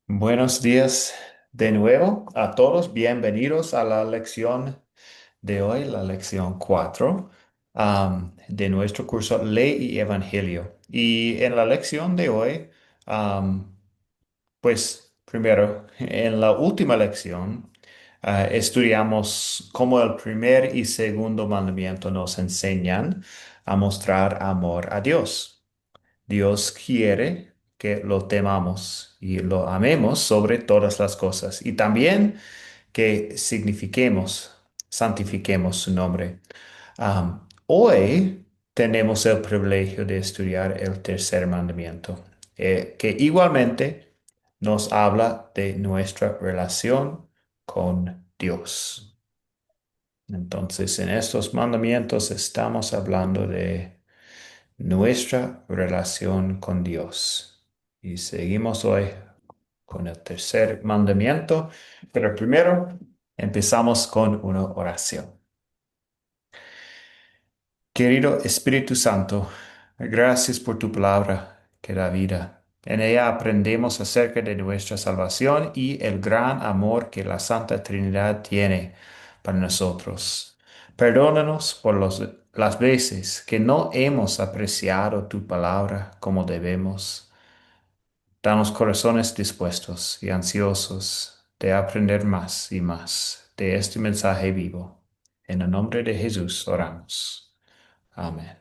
Buenos días de nuevo a todos. Bienvenidos a la lección de hoy, la lección 4 de nuestro curso Ley y Evangelio. Y en la lección de hoy, am, pues primero, en la última lección, estudiamos cómo el primer y segundo mandamiento nos enseñan a mostrar amor a Dios. Dios quiere que lo temamos y lo amemos sobre todas las cosas y también que signifiquemos, santifiquemos su nombre. Hoy tenemos el privilegio de estudiar el tercer mandamiento, que igualmente nos habla de nuestra relación con Dios. Entonces, en estos mandamientos estamos hablando de nuestra relación con Dios. Y seguimos hoy con el tercer mandamiento, pero primero empezamos con una oración. Querido Espíritu Santo, gracias por tu palabra que da vida. En ella aprendemos acerca de nuestra salvación y el gran amor que la Santa Trinidad tiene para nosotros. Perdónanos por las veces que no hemos apreciado tu palabra como debemos. Danos corazones dispuestos y ansiosos de aprender más y más de este mensaje vivo. En el nombre de Jesús oramos. Amén.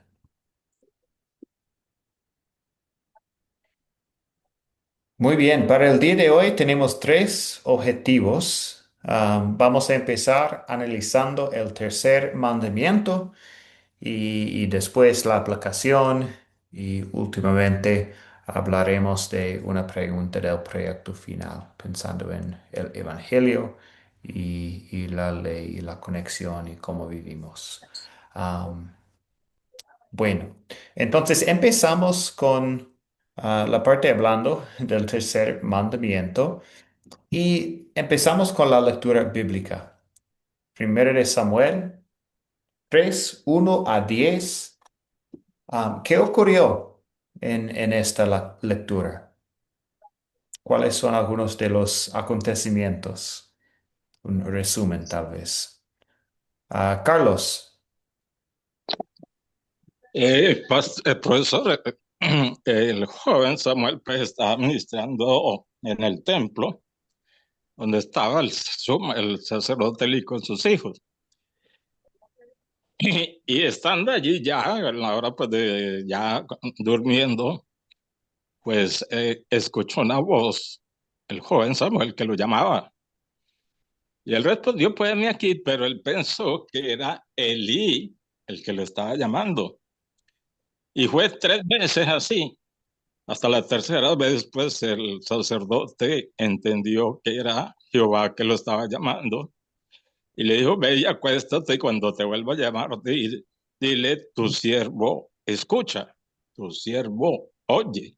Muy bien, para el día de hoy tenemos tres objetivos. Vamos a empezar analizando el tercer mandamiento y después la aplicación y últimamente hablaremos de una pregunta del proyecto final, pensando en el Evangelio y la ley y la conexión y cómo vivimos. Am, bueno, entonces empezamos con la parte hablando del tercer mandamiento y empezamos con la lectura bíblica. Primero de Samuel 3, 1 a 10. ¿Qué ocurrió en esta lectura? ¿Cuáles son algunos de los acontecimientos? Un resumen, tal vez. Carlos. Profesor, el joven Samuel pues estaba ministrando en el templo donde estaba el sacerdote Eli con sus hijos. Y estando allí ya a la hora pues de ya durmiendo, pues escuchó una voz, el joven Samuel que lo llamaba. Y él respondió, pues venir aquí, pero él pensó que era Elí el que lo estaba llamando. Y fue 3 veces así. Hasta la tercera vez, pues el sacerdote entendió que era Jehová que lo estaba llamando y le dijo, ve y acuéstate y cuando te vuelva a llamar, dile, tu siervo escucha, tu siervo oye.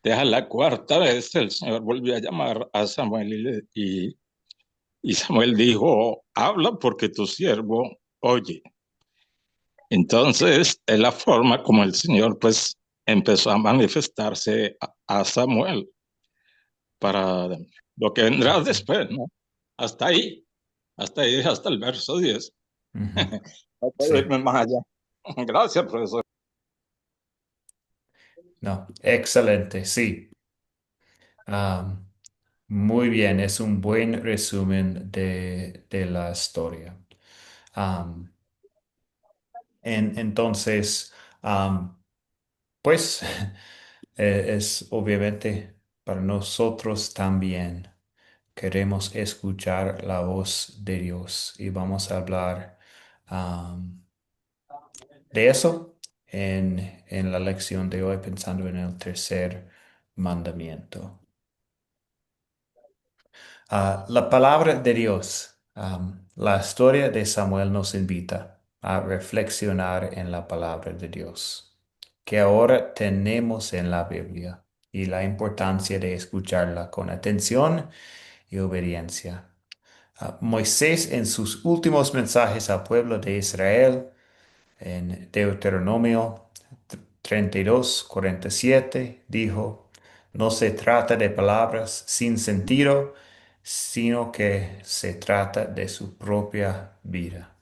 Deja la cuarta vez, el Señor volvió a llamar a Samuel y Samuel dijo, habla porque tu siervo oye. Entonces, es la forma como el Señor pues empezó a manifestarse a Samuel para lo que vendrá después, ¿no? Hasta ahí, hasta el verso 10. Ujú. No puedo Sí, irme más allá. Gracias, profesor. no, excelente, sí. Am, Muy bien, es un buen resumen de la historia. Am, entonces, am, pues es obviamente para nosotros también. Queremos escuchar la voz de Dios y vamos a hablar am, de eso en la lección de hoy, pensando en el tercer mandamiento. La palabra de Dios, la historia de Samuel nos invita a reflexionar en la palabra de Dios, que ahora tenemos en la Biblia y la importancia de escucharla con atención y obediencia. Moisés en sus últimos mensajes al pueblo de Israel, en Deuteronomio 32, 47, dijo, No se trata de palabras sin sentido, sino que se trata de su propia vida.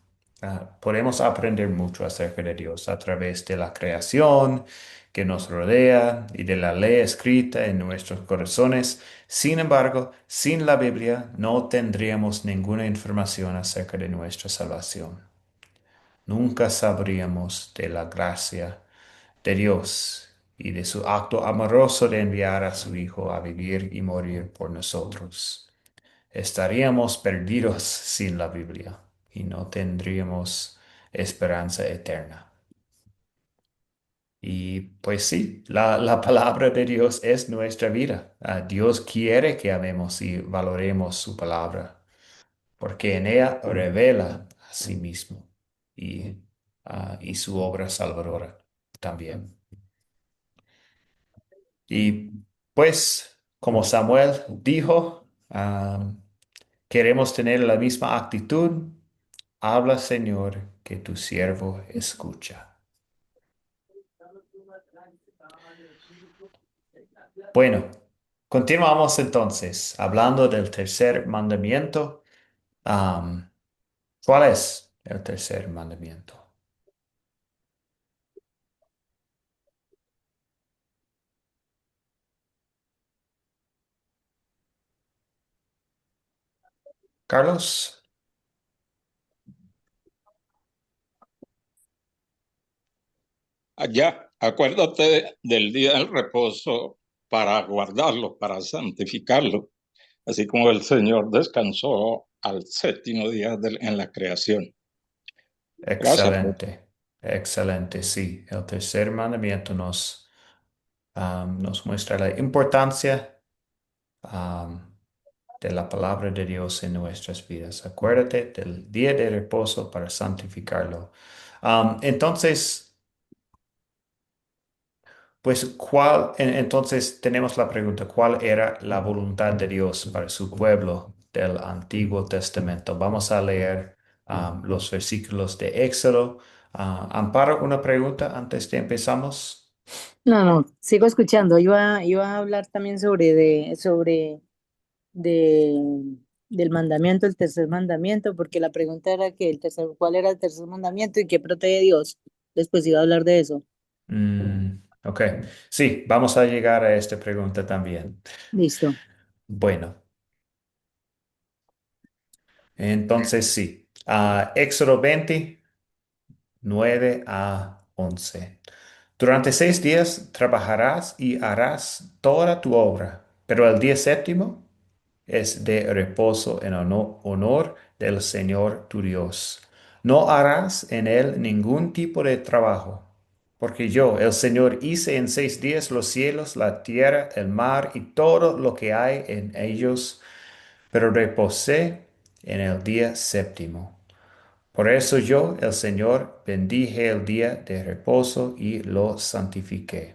Podemos aprender mucho acerca de Dios a través de la creación que nos rodea y de la ley escrita en nuestros corazones. Sin embargo, sin la Biblia no tendríamos ninguna información acerca de nuestra salvación. Nunca sabríamos de la gracia de Dios y de su acto amoroso de enviar a su Hijo a vivir y morir por nosotros. Estaríamos perdidos sin la Biblia y no tendríamos esperanza eterna. Y pues sí, la palabra de Dios es nuestra vida. Dios quiere que amemos y valoremos su palabra, porque en ella revela a sí mismo y, y su obra salvadora también. Y pues, como Samuel dijo, queremos tener la misma actitud. Habla, Señor, que tu siervo escucha. Bueno, continuamos entonces hablando del tercer mandamiento. Am, ¿Cuál es el tercer mandamiento? Carlos. Allá, acuérdate del día del reposo para guardarlo, para santificarlo, así como el Señor descansó al séptimo día en la creación. Gracias, pues. Excelente, excelente, sí. El tercer mandamiento nos muestra la importancia am, de la palabra de Dios en nuestras vidas. Acuérdate del día de reposo para santificarlo. Entonces, pues, entonces tenemos la pregunta, ¿cuál era la voluntad de Dios para su pueblo del Antiguo Testamento? Vamos a leer los versículos de Éxodo. Amparo, una pregunta antes de empezamos. No, no, sigo escuchando. Iba a hablar también de, del mandamiento, el tercer mandamiento, porque la pregunta era que ¿cuál era el tercer mandamiento y qué protege Dios? Después iba a hablar de eso. Ok, sí, vamos a llegar a esta pregunta también. Listo. Bueno, entonces sí. Éxodo 20, 9 a 11. Durante 6 días trabajarás y harás toda tu obra, pero el día séptimo es de reposo en honor del Señor tu Dios. No harás en él ningún tipo de trabajo, porque yo, el Señor, hice en 6 días los cielos, la tierra, el mar y todo lo que hay en ellos, pero reposé en el día séptimo. Por eso yo, el Señor, bendije el día de reposo y lo santifiqué.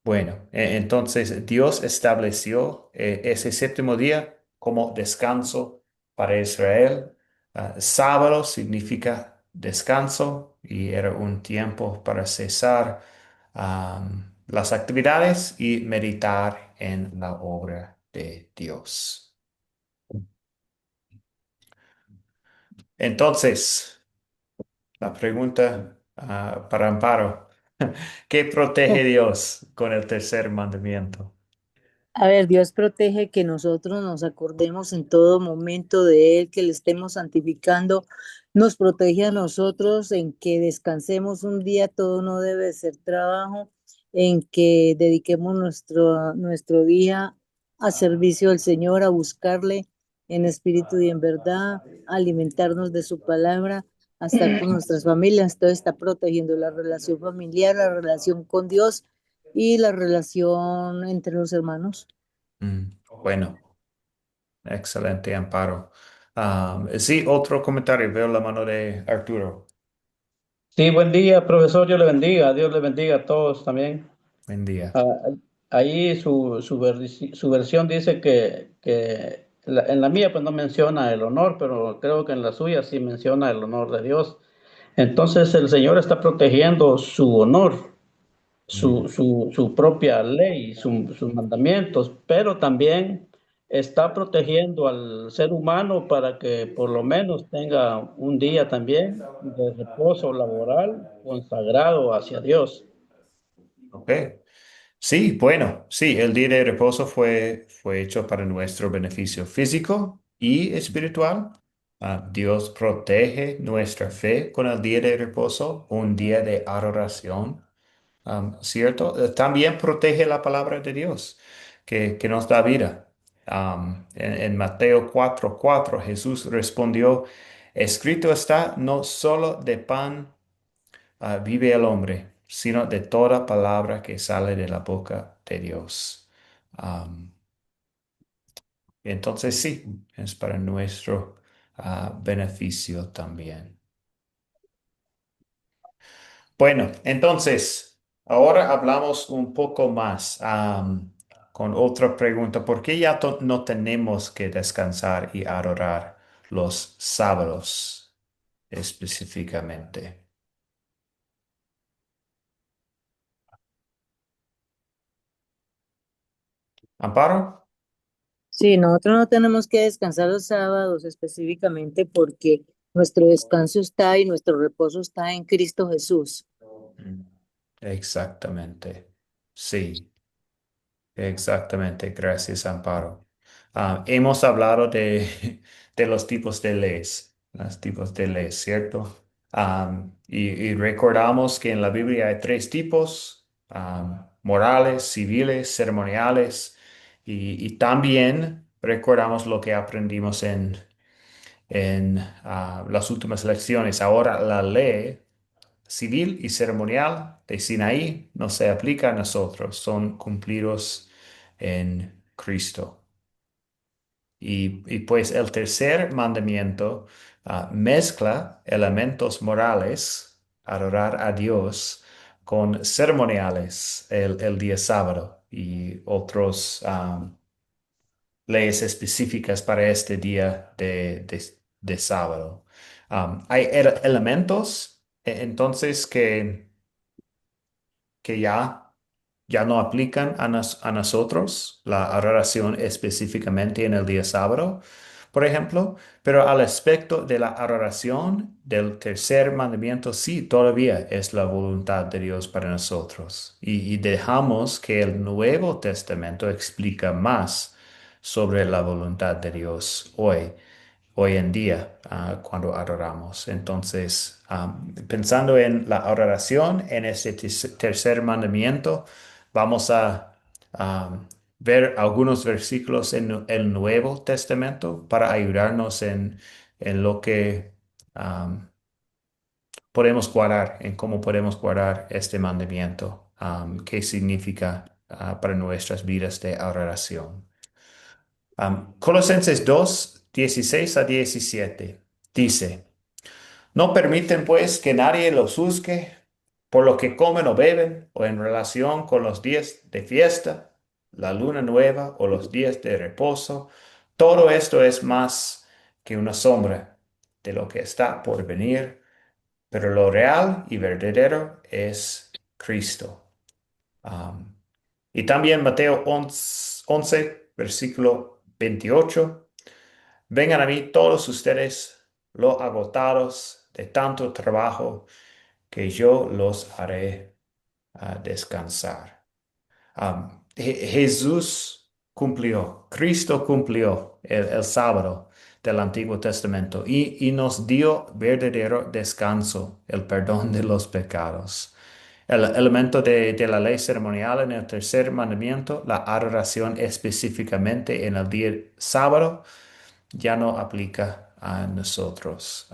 Bueno, entonces Dios estableció ese séptimo día como descanso para Israel. Sábado significa descanso y era un tiempo para cesar las actividades y meditar en la obra de Dios. Entonces, la pregunta para Amparo, ¿qué protege Dios con el tercer mandamiento? A ver, Dios protege que nosotros nos acordemos en todo momento de Él, que le estemos santificando, nos protege a nosotros en que descansemos un día, todo no debe ser trabajo, en que dediquemos nuestro día a servicio del Señor, a buscarle en espíritu y en verdad, a alimentarnos de su palabra, a estar con nuestras familias. Todo está protegiendo la relación familiar, la relación con Dios y la relación entre los hermanos. Bueno, excelente, Amparo. Sí, otro comentario. Veo la mano de Arturo. Sí, buen día, profesor. Dios le bendiga. Dios le bendiga a todos también. Buen día. Ah, ahí su versión dice que en la mía pues no menciona el honor, pero creo que en la suya sí menciona el honor de Dios. Entonces el Señor está protegiendo su honor. Mm. su propia ley, sus mandamientos, pero también está protegiendo al ser humano para que por lo menos tenga un día también de reposo laboral consagrado hacia Dios. Ok. Sí, bueno, sí, el día de reposo fue hecho para nuestro beneficio físico y espiritual. Dios protege nuestra fe con el día de reposo, un día de adoración, ¿cierto? También protege la palabra de Dios que nos da vida. En Mateo 4:4 Jesús respondió, escrito está, no solo de pan vive el hombre, sino de toda palabra que sale de la boca de Dios. Am, entonces sí, es para nuestro beneficio también. Bueno, entonces, ahora hablamos un poco más con otra pregunta. ¿Por qué ya no tenemos que descansar y adorar los sábados específicamente? ¿Amparo? Sí, nosotros no tenemos que descansar los sábados específicamente porque nuestro descanso está y nuestro reposo está en Cristo Jesús. Mm, exactamente. Sí. Exactamente, gracias, Amparo. Hemos hablado de los tipos de leyes, los tipos de leyes, ¿cierto? Y recordamos que en la Biblia hay tres tipos, morales, civiles, ceremoniales, y también recordamos lo que aprendimos en las últimas lecciones. Ahora la ley civil y ceremonial de Sinaí no se aplica a nosotros, son cumplidos en Cristo. Y pues el tercer mandamiento mezcla elementos morales, adorar a Dios, con ceremoniales el día sábado y otros leyes específicas para este día de sábado. Hay elementos entonces que ya no aplican a nosotros, la adoración específicamente en el día sábado, por ejemplo, pero al aspecto de la adoración del tercer mandamiento, sí, todavía es la voluntad de Dios para nosotros. Y dejamos que el Nuevo Testamento explica más sobre la voluntad de Dios hoy en día cuando adoramos. Entonces, pensando en la adoración, en ese tercer mandamiento, vamos a ver algunos versículos en el Nuevo Testamento para ayudarnos en lo que podemos guardar, en cómo podemos guardar este mandamiento, qué significa para nuestras vidas de adoración. Colosenses 2:16 a 17 dice, no permiten pues que nadie los juzgue por lo que comen o beben o en relación con los días de fiesta, la luna nueva o los días de reposo. Todo esto es más que una sombra de lo que está por venir, pero lo real y verdadero es Cristo. Um, y también Mateo 11 versículo 28. Vengan a mí todos ustedes, los agotados de tanto trabajo, que yo los haré descansar. Jesús cumplió, Cristo cumplió el sábado del Antiguo Testamento y nos dio verdadero descanso, el perdón de los pecados. El elemento de la ley ceremonial en el tercer mandamiento, la adoración específicamente en el día sábado, ya no aplica a nosotros.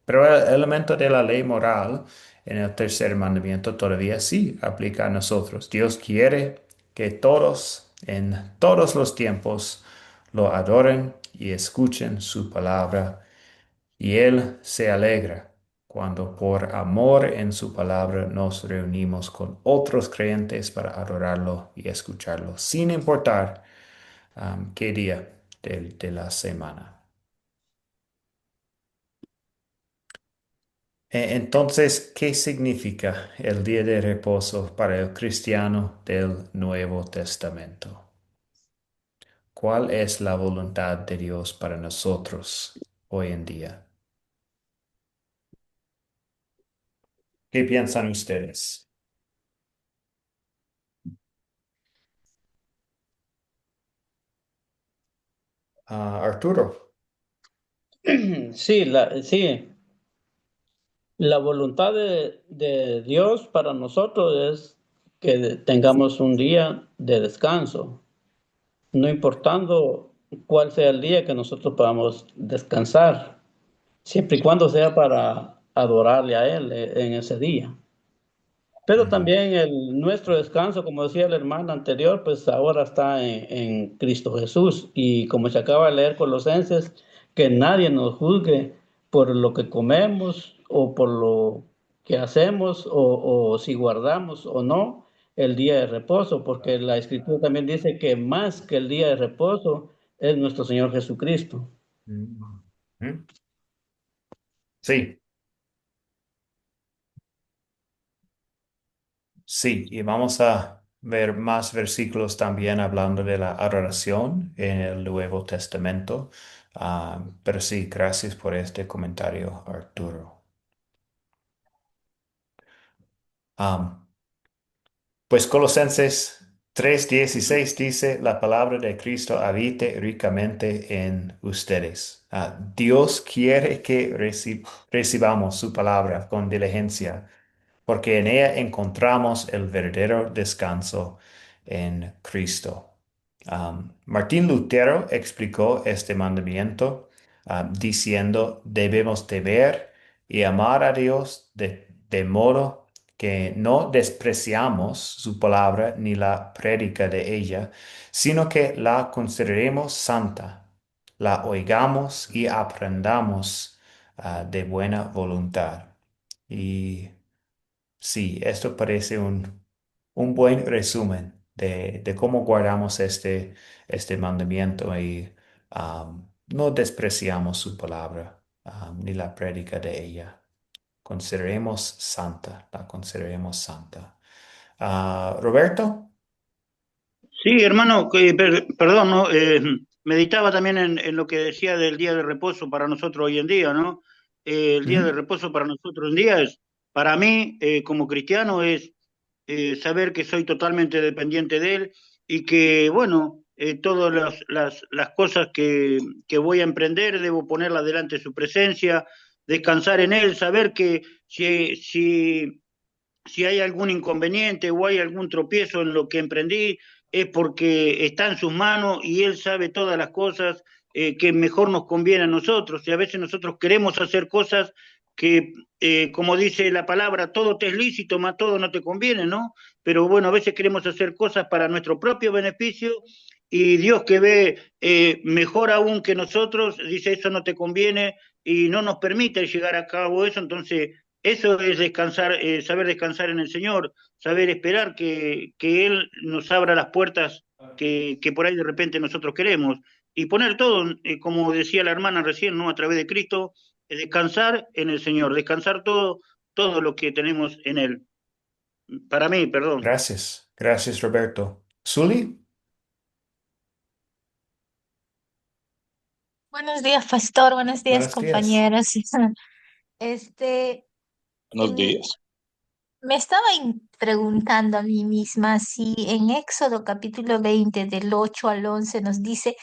Pero el elemento de la ley moral en el tercer mandamiento todavía sí aplica a nosotros. Dios quiere que todos, en todos los tiempos, lo adoren y escuchen su palabra. Y Él se alegra cuando por amor en su palabra nos reunimos con otros creyentes para adorarlo y escucharlo, sin importar qué día de la semana. Entonces, ¿qué significa el día de reposo para el cristiano del Nuevo Testamento? ¿Cuál es la voluntad de Dios para nosotros hoy en día? ¿Qué piensan ustedes? Arturo. Sí, la voluntad de Dios para nosotros es que tengamos un día de descanso, no importando cuál sea el día que nosotros podamos descansar, siempre y cuando sea para adorarle a Él en ese día. Pero Ujú. también nuestro descanso, como decía el hermano anterior, pues ahora está en Cristo Jesús. Y como se acaba de leer Colosenses, que nadie nos juzgue por lo que comemos o por lo que hacemos o si guardamos o no el día de reposo, porque la Escritura también dice que más que el día de reposo es nuestro Señor Jesucristo. Ujú. Sí, sí, y vamos a ver más versículos también hablando de la adoración en el Nuevo Testamento. Pero sí, gracias por este comentario, Arturo. Am, pues Colosenses 3:16 dice, la palabra de Cristo habite ricamente en ustedes. Dios quiere que recibamos su palabra con diligencia porque en ella encontramos el verdadero descanso en Cristo. Martín Lutero explicó este mandamiento diciendo, debemos de ver y amar a Dios de modo que no despreciamos su palabra ni la prédica de ella, sino que la consideremos santa, la oigamos y aprendamos de buena voluntad. Y sí, esto parece un buen resumen de cómo guardamos este mandamiento y no despreciamos su palabra ni la prédica de ella. Consideremos santa, la consideremos santa. Roberto, Sí, hermano, perdón, ¿no? Meditaba también en lo que decía del día de reposo para nosotros hoy en día, ¿no? El día de ujú, reposo para nosotros hoy en día es, para mí, como cristiano, es saber que soy totalmente dependiente de Él y que, bueno, todas las cosas que voy a emprender debo ponerlas delante de su presencia, descansar en Él, saber que si hay algún inconveniente o hay algún tropiezo en lo que emprendí, es porque está en sus manos y Él sabe todas las cosas que mejor nos conviene a nosotros. Y a veces nosotros queremos hacer cosas que, como dice la palabra, todo te es lícito, más todo no te conviene, ¿no? Pero bueno, a veces queremos hacer cosas para nuestro propio beneficio y Dios que ve mejor aún que nosotros, dice eso no te conviene y no nos permite llegar a cabo eso, entonces eso es descansar, saber descansar en el Señor, saber esperar que Él nos abra las puertas que por ahí de repente nosotros queremos. Y poner todo, como decía la hermana recién, ¿no? A través de Cristo, descansar en el Señor, descansar todo lo que tenemos en Él. Para mí, perdón. gracias. Gracias, Roberto. Zuli, Buenos días, pastor. Buenos días, buenos días. compañeros. Este, Buenos en- días. me estaba preguntando a mí misma si en Éxodo capítulo 20 del 8 al 11 nos dice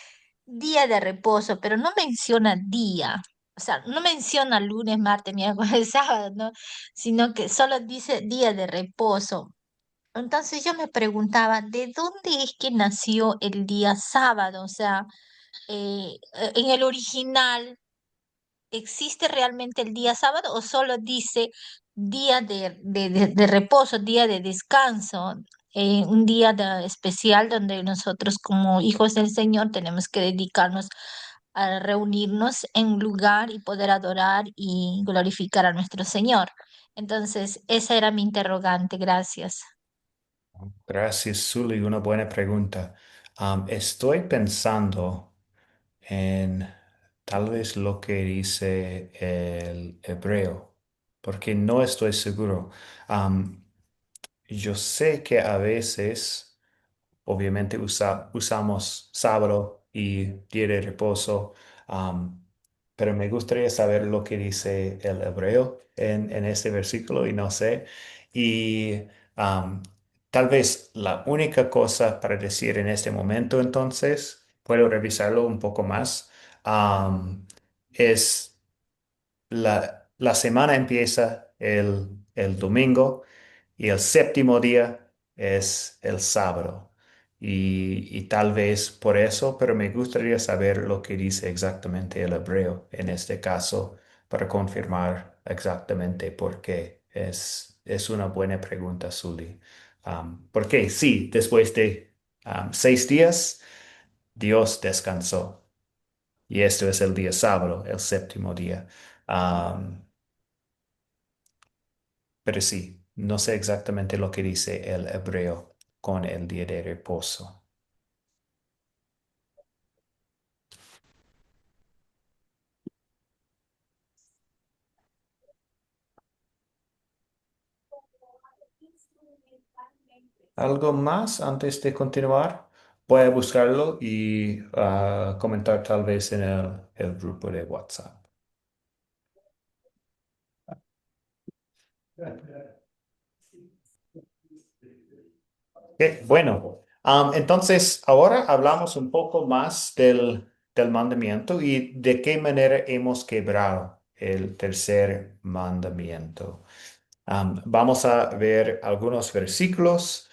día de reposo, pero no menciona día. O sea, no menciona lunes, martes, miércoles, sábado, ¿no? Sino que solo dice día de reposo. Entonces yo me preguntaba, ¿de dónde es que nació el día sábado? O sea, en el original. ¿Existe realmente el día sábado o solo dice día de reposo, día de descanso, un día especial donde nosotros como hijos del Señor tenemos que dedicarnos a reunirnos en un lugar y poder adorar y glorificar a nuestro Señor? Entonces, esa era mi interrogante. Gracias. Gracias, Zuli. Una buena pregunta. Estoy pensando en tal vez lo que dice el hebreo, porque no estoy seguro. Am, yo sé que a veces, obviamente, usamos sábado y día de reposo, am, pero me gustaría saber lo que dice el hebreo en ese versículo y no sé. Y am, tal vez la única cosa para decir en este momento, entonces, puedo revisarlo un poco más, es la semana empieza el domingo y el séptimo día es el sábado. Y tal vez por eso, pero me gustaría saber lo que dice exactamente el hebreo en este caso para confirmar exactamente por qué. Es una buena pregunta, Zuli. Porque sí, después de 6 días, Dios descansó. Y esto es el día sábado, el séptimo día. Um, pero sí, no sé exactamente lo que dice el hebreo con el día de reposo. ¿Algo más antes de continuar? Voy a buscarlo y comentar tal vez en el grupo de WhatsApp. Bueno, entonces ahora hablamos un poco más del mandamiento y de qué manera hemos quebrado el tercer mandamiento. Vamos a ver algunos versículos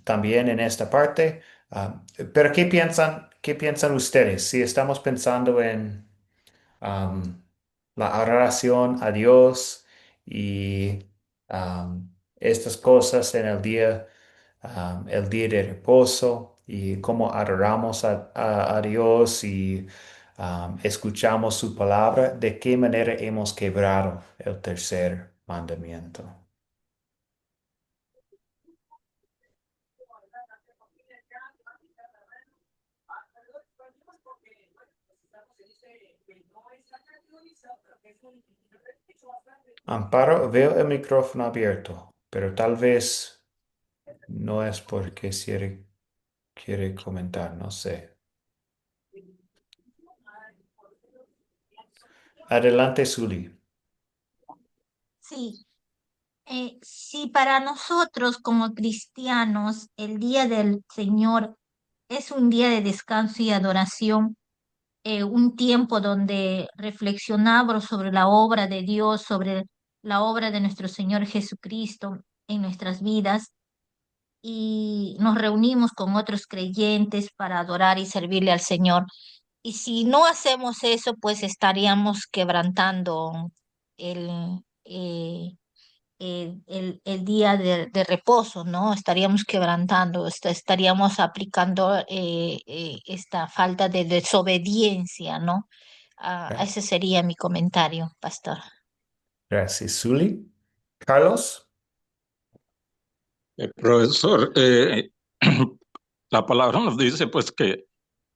también en esta parte. Pero qué piensan ustedes? Si estamos pensando en am, la adoración a Dios y estas cosas en el día de reposo y cómo adoramos a Dios y escuchamos su palabra, ¿de qué manera hemos quebrado el tercer mandamiento? Amparo, veo el micrófono abierto, pero tal vez no es porque quiere comentar, no sé. Adelante, Suli. Sí, si para nosotros como cristianos el día del Señor es un día de descanso y adoración, un tiempo donde reflexionamos sobre la obra de Dios, sobre la obra de nuestro Señor Jesucristo en nuestras vidas y nos reunimos con otros creyentes para adorar y servirle al Señor. Y si no hacemos eso, pues estaríamos quebrantando el, eh, el día de reposo, ¿no? Estaríamos quebrantando, estaríamos aplicando esta falta de desobediencia, ¿no? Ese sería mi comentario, pastor. Gracias, Suli. Carlos. Profesor, la palabra nos dice pues que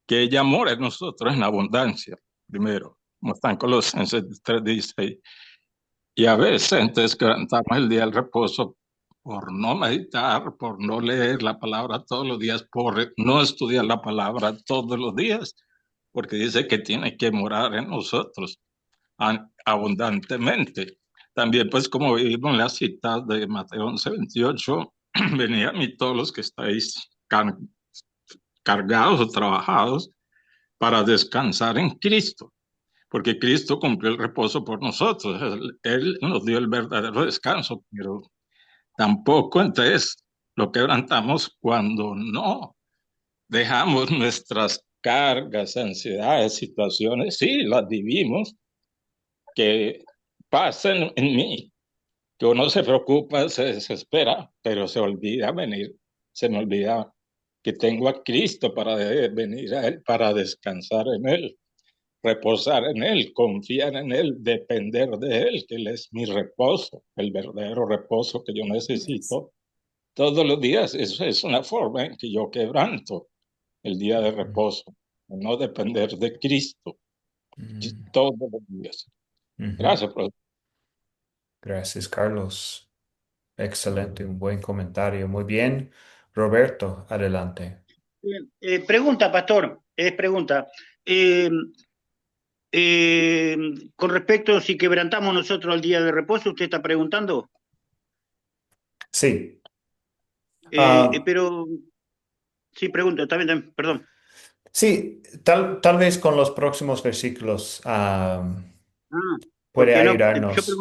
ella mora en nosotros en abundancia, primero, como está en Colosenses 3:16. Y a veces entonces quebrantamos el día del reposo por no meditar, por no leer la palabra todos los días, por no estudiar la palabra todos los días, porque dice que tiene que morar en nosotros abundantemente. También, pues, como vimos en la cita de Mateo 11:28, venid a mí todos los que estáis cargados o trabajados para descansar en Cristo, porque Cristo cumplió el reposo por nosotros. Él nos dio el verdadero descanso, pero tampoco entonces lo quebrantamos cuando no dejamos nuestras cargas, ansiedades, situaciones, sí, las vivimos, que pasen en mí, que uno se preocupa, se desespera, pero se olvida venir, se me olvida que tengo a Cristo para venir a Él, para descansar en Él, reposar en Él, confiar en Él, depender de Él, que Él es mi reposo, el verdadero reposo que yo necesito todos los días. Eso es una forma en que yo quebranto el día de reposo, no depender de Cristo Mm, todos los días. ujú. Gracias, profesor. Gracias, Carlos. Excelente, un buen comentario. Muy bien. Roberto, adelante. Bien. Pregunta, pastor, es pregunta. Eh, eh, con respecto si quebrantamos nosotros el día de reposo, usted está preguntando. Sí. Ah, Pero sí, pregunta, también, perdón. sí, tal vez con los próximos versículos Ah, puede porque no, yo ayudarnos.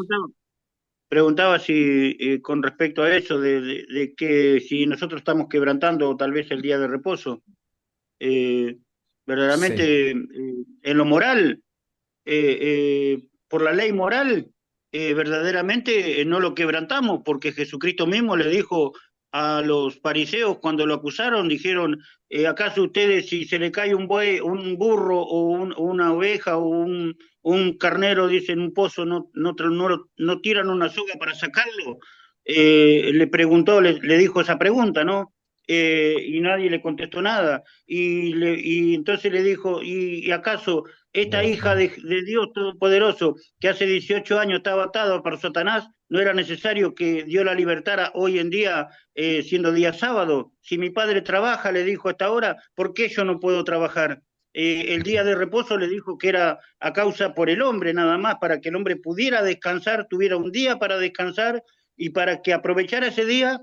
preguntaba si con respecto a eso, de que si nosotros estamos quebrantando tal vez el día de reposo, eh, Sí. verdaderamente en lo moral, por la ley moral, verdaderamente no lo quebrantamos, porque Jesucristo mismo le dijo a los fariseos cuando lo acusaron, dijeron, ¿acaso ustedes si se le cae un buey, un burro o una oveja o un carnero, dicen un pozo, no tiran una soga para sacarlo? Le preguntó, le dijo esa pregunta, ¿no? Y nadie le contestó nada. Y entonces le dijo, ¿y acaso esta hija de Dios Todopoderoso, que hace 18 años estaba atada para Satanás, no era necesario que Dios la libertara hoy en día, siendo día sábado? Si mi padre trabaja, le dijo hasta ahora, ¿por qué yo no puedo trabajar? El día de reposo le dijo que era a causa por el hombre nada más, para que el hombre pudiera descansar, tuviera un día para descansar y para que aprovechara ese día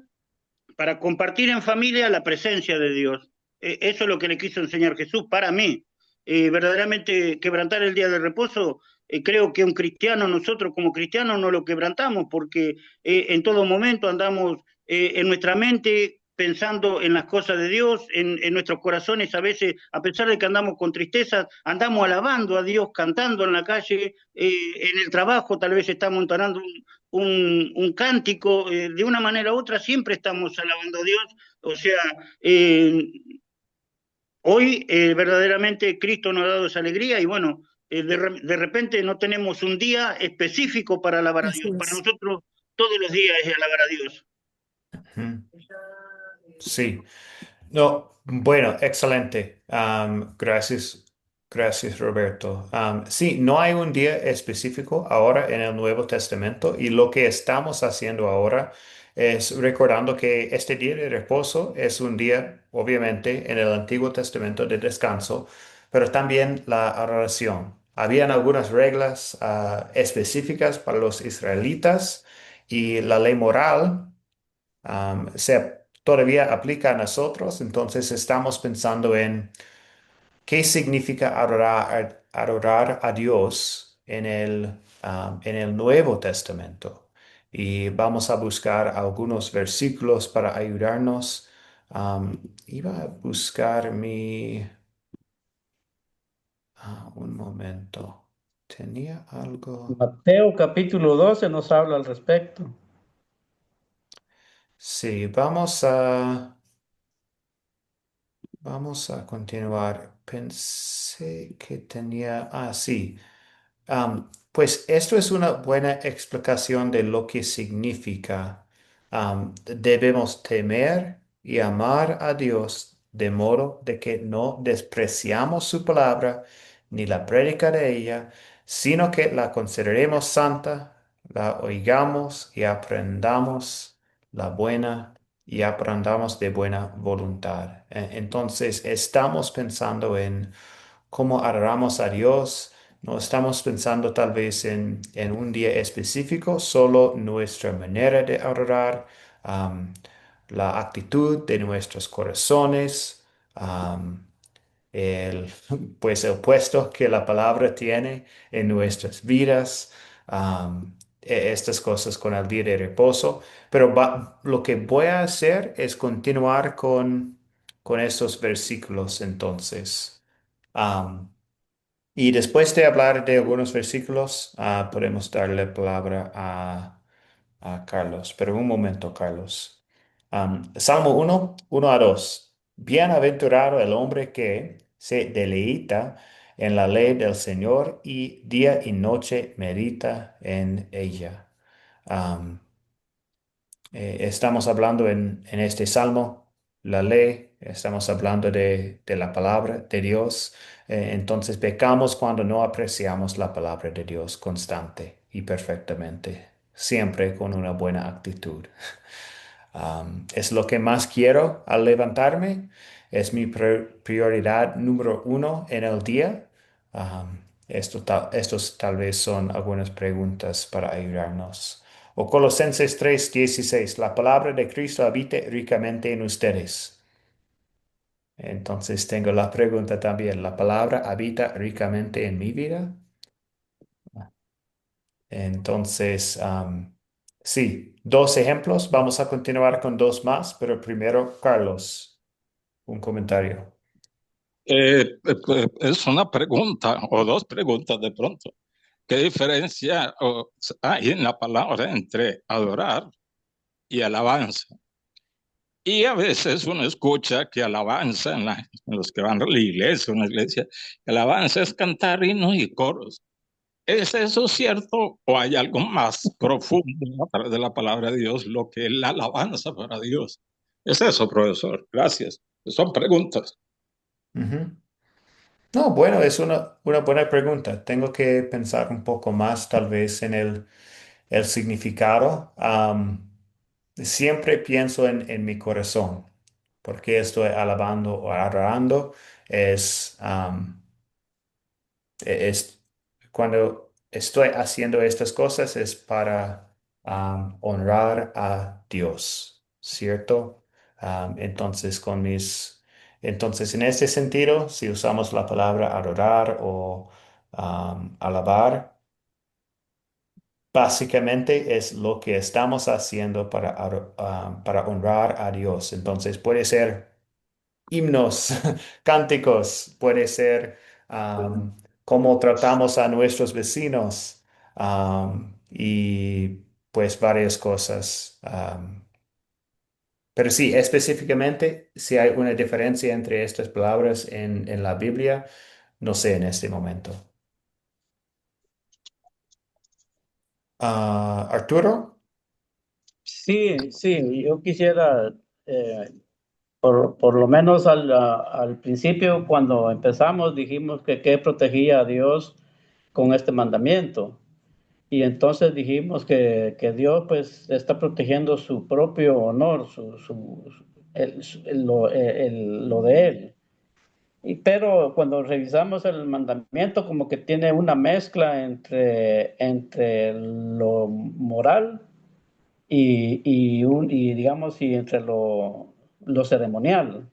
para compartir en familia la presencia de Dios. Eso es lo que le quiso enseñar Jesús para mí. Verdaderamente quebrantar el día de reposo, creo que un cristiano, nosotros como cristianos no lo quebrantamos porque en todo momento andamos en nuestra mente pensando en las cosas de Dios, en nuestros corazones a veces, a pesar de que andamos con tristeza, andamos alabando a Dios, cantando en la calle, en el trabajo tal vez estamos entonando un cántico, de una manera u otra siempre estamos alabando a Dios. O sea, eh, hoy verdaderamente Cristo nos ha dado esa alegría y bueno, de repente no tenemos un día específico para alabar a Así Dios. Para es. nosotros todos los días es alabar a Dios. Ujú. Sí. No, bueno, excelente. Gracias, gracias, Roberto. Sí, no hay un día específico ahora en el Nuevo Testamento y lo que estamos haciendo ahora es recordando que este día de reposo es un día, obviamente, en el Antiguo Testamento de descanso, pero también la oración. Habían algunas reglas específicas para los israelitas y la ley moral todavía aplica a nosotros, entonces estamos pensando en qué significa adorar a Dios en el Nuevo Testamento. Y vamos a buscar algunos versículos para ayudarnos. Iba a buscar un momento. Tenía algo. Mateo capítulo 12 nos habla al respecto. Sí, vamos a continuar. Pensé que tenía. Ah, sí. Pues esto es una buena explicación de lo que significa. Debemos temer y amar a Dios de modo de que no despreciamos su palabra ni la prédica de ella, sino que la consideremos santa, la oigamos y aprendamos la buena y aprendamos de buena voluntad. Entonces, estamos pensando en cómo adoramos a Dios. No estamos pensando tal vez en un día específico, solo nuestra manera de adorar, am, la actitud de nuestros corazones, am, el, pues el puesto que la palabra tiene en nuestras vidas, estas cosas con el día de reposo. Pero lo que voy a hacer es continuar con estos versículos entonces. Am, y después de hablar de algunos versículos, podemos darle palabra a Carlos. Pero un momento, Carlos. Salmo 1, 1 a 2. Bienaventurado el hombre que se deleita en la ley del Señor y día y noche medita en ella. Estamos hablando en este salmo, la ley, estamos hablando de la palabra de Dios. Entonces pecamos cuando no apreciamos la palabra de Dios constante y perfectamente. siempre con una buena actitud. Es lo que más quiero al levantarme. Es mi prioridad número uno en el día. Estos tal vez son algunas preguntas para ayudarnos. O Colosenses 3:16, la palabra de Cristo habite ricamente en ustedes. Entonces tengo la pregunta también, ¿la palabra habita ricamente en mi vida? Entonces, sí, dos ejemplos. Vamos a continuar con dos más, pero primero, Carlos, un comentario. Es una pregunta o dos preguntas de pronto. ¿Qué diferencia hay en la palabra entre adorar y alabanza? Y a veces uno escucha que alabanza en los que van a la iglesia, una iglesia, que alabanza es cantar himnos y coros. ¿Es eso cierto o hay algo más profundo a través de la palabra de Dios, lo que es la alabanza para Dios? Es eso, profesor. Gracias. Son preguntas. Ujú. No, bueno, es una buena pregunta. Tengo que pensar un poco más tal vez en el significado. Siempre pienso en mi corazón, porque estoy alabando o adorando. Es, es cuando estoy haciendo estas cosas es para honrar a Dios, ¿cierto? Entonces, entonces, en ese sentido, si usamos la palabra adorar o alabar, básicamente es lo que estamos haciendo para honrar a Dios. Entonces, puede ser himnos, cánticos, puede ser cómo tratamos a nuestros vecinos y pues varias cosas. Pero sí, específicamente, si hay una diferencia entre estas palabras en la Biblia, no sé en este momento. Arturo. Sí, sí, yo quisiera, eh, por lo menos al principio, cuando empezamos, dijimos que qué protegía a Dios con este mandamiento. Y entonces dijimos que Dios pues está protegiendo su propio honor, lo de Él. Pero cuando revisamos el mandamiento, como que tiene una mezcla entre lo moral y digamos, y entre lo ceremonial.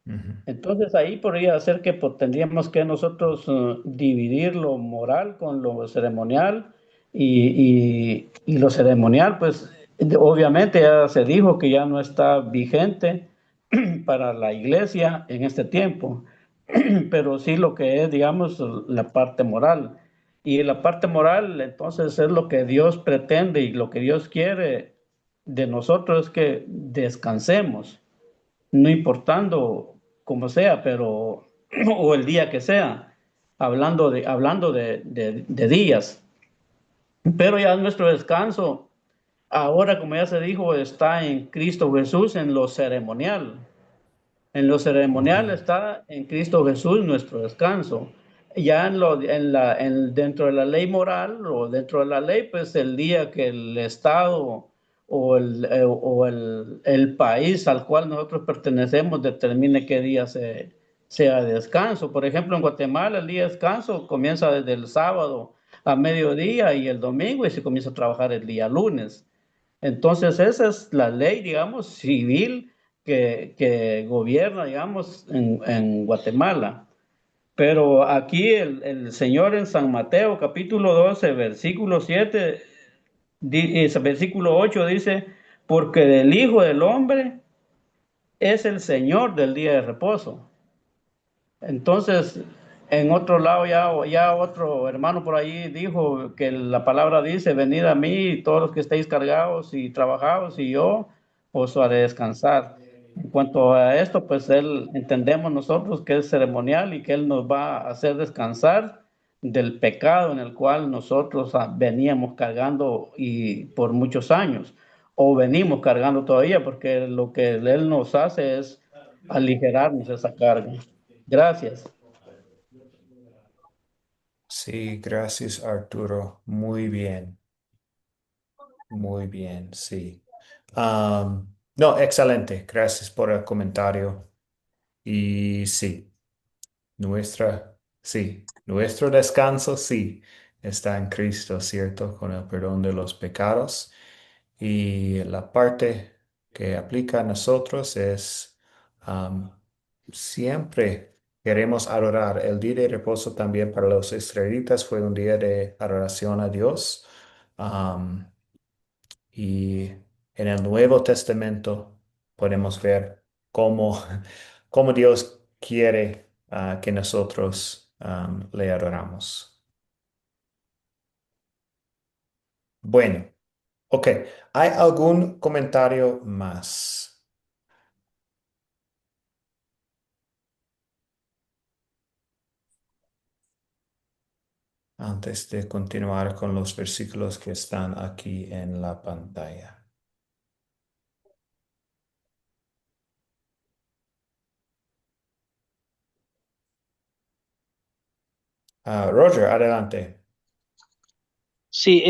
Ujú, Entonces ahí podría ser que pues, tendríamos que nosotros dividir lo moral con lo ceremonial y lo ceremonial, pues obviamente ya se dijo que ya no está vigente para la iglesia en este tiempo, pero sí lo que es, digamos, la parte moral. Y la parte moral, entonces, es lo que Dios pretende y lo que Dios quiere de nosotros es que descansemos, no importando cómo sea, pero, o el día que sea, hablando de días. Pero ya nuestro descanso, ahora como ya se dijo, está en Cristo Jesús, en lo ceremonial. En lo ujú, ceremonial está en Cristo Jesús nuestro descanso. Ya dentro de la ley moral o dentro de la ley, pues el día que el Estado o el país al cual nosotros pertenecemos determine qué día sea de descanso. Por ejemplo, en Guatemala el día de descanso comienza desde el sábado a mediodía y el domingo y se comienza a trabajar el día lunes. Entonces, esa es la ley, digamos, civil que gobierna, digamos, en Guatemala. Pero aquí el Señor en San Mateo, capítulo 12 versículo 7 versículo 8 dice, porque del Hijo del Hombre es el Señor del día de reposo. Entonces, en otro lado, ya otro hermano por ahí dijo que la palabra dice, venid a mí todos los que estéis cargados y trabajados y yo os haré descansar. En cuanto a esto, pues entendemos nosotros que es ceremonial y que Él nos va a hacer descansar del pecado en el cual nosotros veníamos cargando y por muchos años, o venimos cargando todavía, porque lo que Él nos hace es aligerarnos esa carga. Gracias. sí, gracias, Arturo. Muy bien. Muy bien, sí. No, excelente. Gracias por el comentario. Y sí, nuestro descanso, sí, está en Cristo, ¿cierto? Con el perdón de los pecados. Y la parte que aplica a nosotros es am, siempre queremos adorar. El día de reposo también para los israelitas fue un día de adoración a Dios. Am, y en el Nuevo Testamento podemos ver cómo, cómo Dios quiere que nosotros le adoramos. Bueno, ok. ¿Hay algún comentario más antes de continuar con los versículos que están aquí en la pantalla? Roger, adelante. Sí,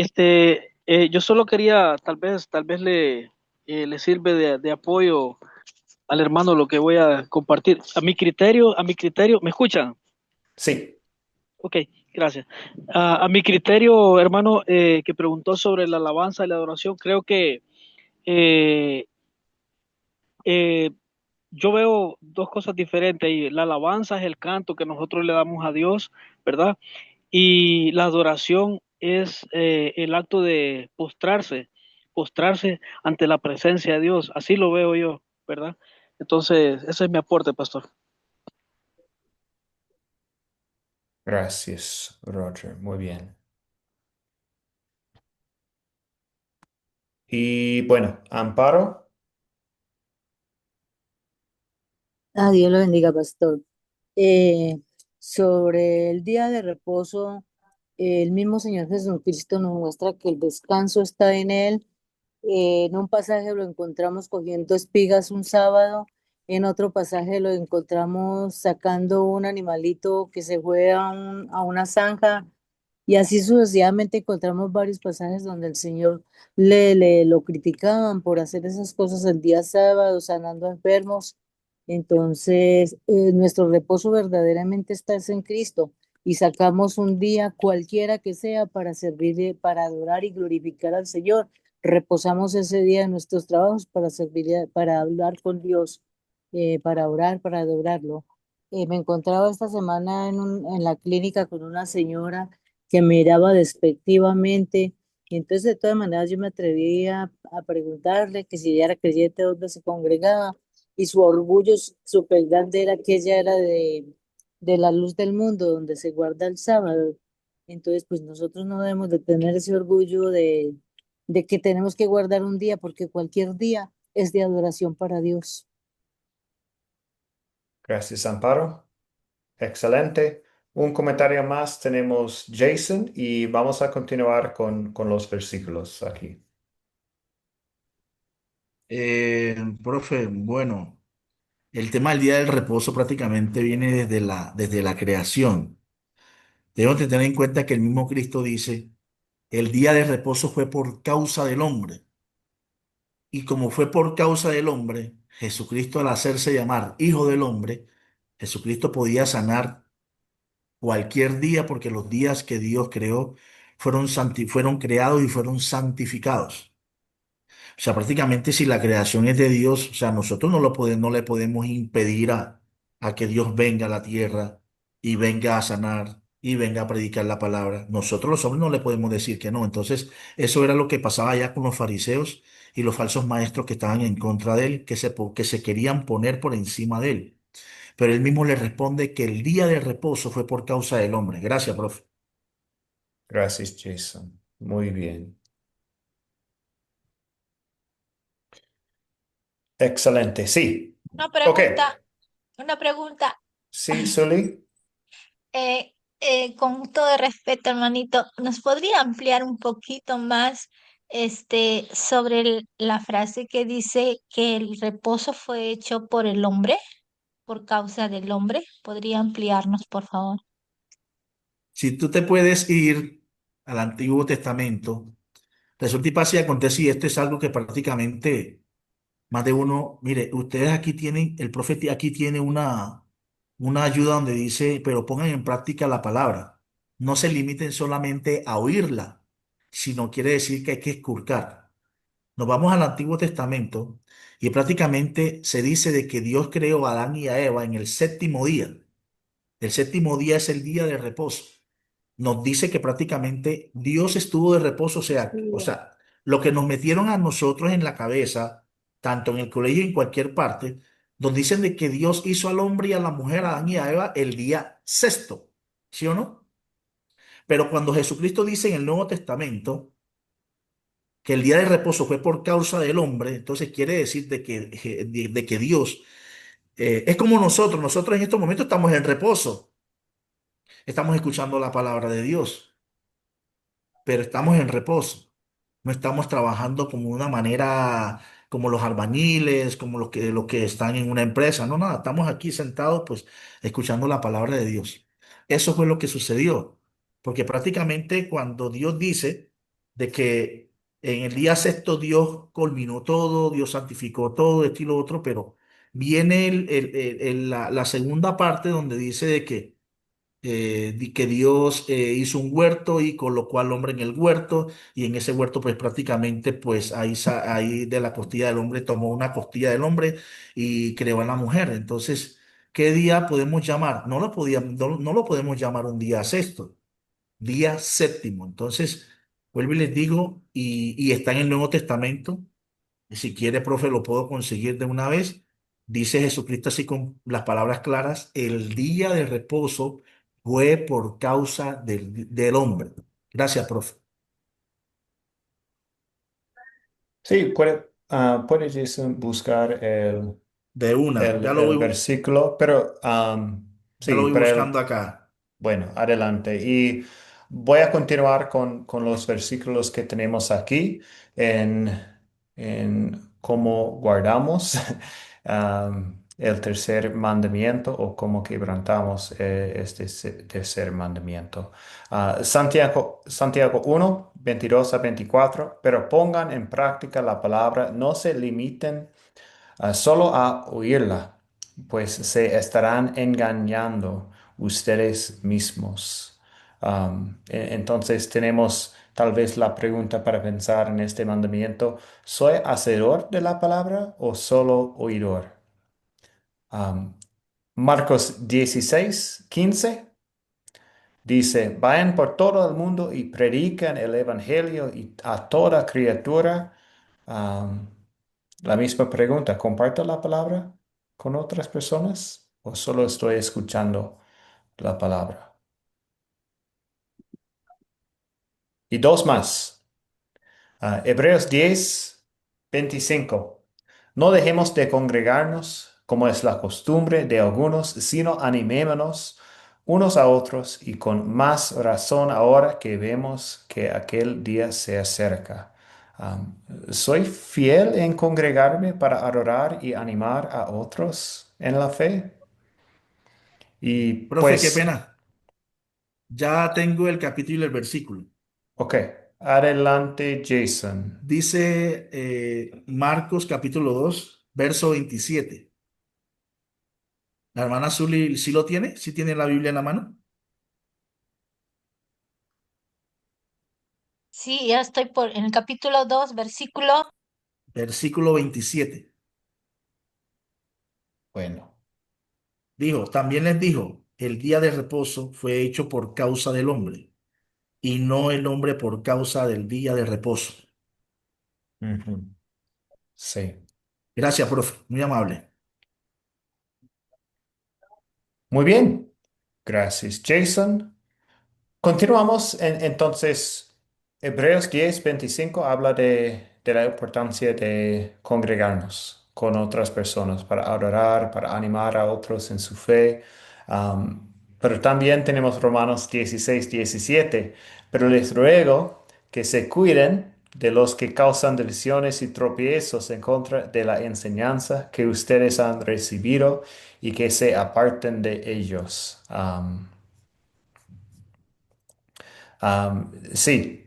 yo solo quería, tal vez le sirve de apoyo al hermano lo que voy a compartir. A mi criterio, ¿me escuchan? Sí, Ok, gracias. A mi criterio, hermano, que preguntó sobre la alabanza y la adoración, creo que eh, eh, yo veo dos cosas diferentes y la alabanza es el canto que nosotros le damos a Dios, ¿verdad? Y la adoración es el acto de postrarse ante la presencia de Dios. Así lo veo yo, ¿verdad? Entonces, ese es mi aporte, pastor. gracias, Roger. Muy bien. Y bueno, Amparo. Dios lo bendiga, pastor. Eh, Sobre el día de reposo, el mismo Señor Jesucristo nos muestra que el descanso está en Él. En un pasaje lo encontramos cogiendo espigas un sábado, en otro pasaje lo encontramos sacando un animalito que se fue a una zanja, y así sucesivamente encontramos varios pasajes donde el Señor le lo criticaban por hacer esas cosas el día sábado, sanando enfermos. Entonces, nuestro reposo verdaderamente está es en Cristo, y sacamos un día cualquiera que sea para servir, para adorar y glorificar al Señor. Reposamos ese día en nuestros trabajos para servir, para hablar con Dios, para orar, para adorarlo. Me encontraba esta semana en la clínica con una señora que miraba despectivamente, y entonces de todas maneras yo me atreví a preguntarle que si ella era creyente, dónde se congregaba, y su orgullo súper grande era que ella era de la luz del mundo, donde se guarda el sábado. Entonces, pues nosotros no debemos de tener ese orgullo de que tenemos que guardar un día, porque cualquier día es de adoración para Dios. Gracias, Amparo. Excelente. Un comentario más tenemos Jason y vamos a continuar con los versículos aquí. Profe, bueno, el tema del día del reposo prácticamente viene desde la creación. Debemos de tener en cuenta que el mismo Cristo dice, el día de reposo fue por causa del hombre. Y como fue por causa del hombre, Jesucristo al hacerse llamar Hijo del Hombre, Jesucristo podía sanar cualquier día porque los días que Dios creó fueron creados y fueron santificados. O sea, prácticamente si la creación es de Dios, o sea, nosotros no le podemos impedir a que Dios venga a la tierra y venga a sanar y venga a predicar la palabra. Nosotros los hombres no le podemos decir que no. Entonces, eso era lo que pasaba allá con los fariseos y los falsos maestros que estaban en contra de él, que se querían poner por encima de él. Pero él mismo le responde que el día de reposo fue por causa del hombre. Gracias, profe. Gracias, Jason. Muy bien. Excelente. Sí. Una Ok. pregunta, una pregunta. Sí, Sully. Con todo el respeto, hermanito, ¿nos podría ampliar un poquito más sobre la frase que dice que el reposo fue hecho por el hombre, por causa del hombre? ¿Podría ampliarnos, por favor? Si tú te puedes ir al Antiguo Testamento, Resulta y pasa y acontece, y esto es algo que prácticamente más de uno, mire, ustedes aquí tienen, el profeta aquí tiene una ayuda donde dice, pero pongan en práctica la palabra. No se limiten solamente a oírla, sino quiere decir que hay que esculcar. Nos vamos al Antiguo Testamento y prácticamente se dice de que Dios creó a Adán y a Eva en el séptimo día. El séptimo día es el día de reposo. Nos dice que prácticamente Dios estuvo de reposo, o Sí, sea, lo que nos metieron a nosotros en la cabeza, tanto en el colegio y en cualquier parte, nos dicen de que Dios hizo al hombre y a la mujer, a Adán y a Eva, el día sexto, ¿sí o no? Pero cuando Jesucristo dice en el Nuevo Testamento que el día de reposo fue por causa del hombre, entonces quiere decir de que Dios es como nosotros en estos momentos estamos en reposo, estamos escuchando la palabra de Dios, pero estamos en reposo. No estamos trabajando como una manera, como los albañiles, como los que están en una empresa. No, nada, estamos aquí sentados, pues, escuchando la palabra de Dios. Eso fue lo que sucedió. Porque prácticamente cuando Dios dice de que en el día sexto Dios culminó todo, Dios santificó todo, esto y lo otro, pero viene la segunda parte donde dice de que que Dios hizo un huerto y colocó al hombre en el huerto y en ese huerto pues prácticamente pues ahí de la costilla del hombre tomó una costilla del hombre y creó a la mujer. Entonces, ¿qué día podemos llamar? No lo podemos llamar un día sexto, día séptimo. Entonces, vuelvo y les digo, y está en el Nuevo Testamento. Si quiere, profe, lo puedo conseguir de una vez. Dice Jesucristo así con las palabras claras, el día de reposo fue por causa del hombre. Gracias, profe. Sí, puedes Jason, buscar De una, el versículo, pero ya lo sí, voy buscando acá. bueno, adelante. Y voy a continuar con los versículos que tenemos aquí en, en cómo guardamos el tercer mandamiento o cómo quebrantamos este tercer mandamiento. Santiago 1, 22 a 24, pero pongan en práctica la palabra, no se limiten solo a oírla, pues se estarán engañando ustedes mismos. Entonces tenemos tal vez la pregunta para pensar en este mandamiento, ¿soy hacedor de la palabra o solo oidor? Um, Marcos 16, 15 dice, vayan por todo el mundo y predican el evangelio a toda criatura. Um, la misma pregunta, ¿comparto la palabra con otras personas o solo estoy escuchando la palabra? Y dos más. Hebreos 10, 25. No dejemos de congregarnos como es la costumbre de algunos, sino animémonos unos a otros y con más razón ahora que vemos que aquel día se acerca. ¿Soy fiel en congregarme para adorar y animar a otros en la fe? Y Profe, qué pues, pena. Ya tengo el capítulo y el versículo. ok, adelante, Jason. Dice Marcos capítulo 2 verso 27. La hermana Zuli, ¿sí lo tiene? ¿Sí tiene la Biblia en la mano? Sí, ya estoy en el capítulo 2 versículo. Versículo 27. Bueno. Dijo, también les dijo, el día de reposo fue hecho por causa del hombre, y no el hombre por causa del día de reposo. Ujú. Sí. Gracias, profe, muy amable. Muy bien. Gracias, Jason. Continuamos. Entonces, Hebreos 10, 25 habla de la importancia de congregarnos con otras personas para adorar, para animar a otros en su fe. Pero también tenemos Romanos 16, 17. Pero les ruego que se cuiden de los que causan divisiones y tropiezos en contra de la enseñanza que ustedes han recibido y que se aparten de ellos. Sí.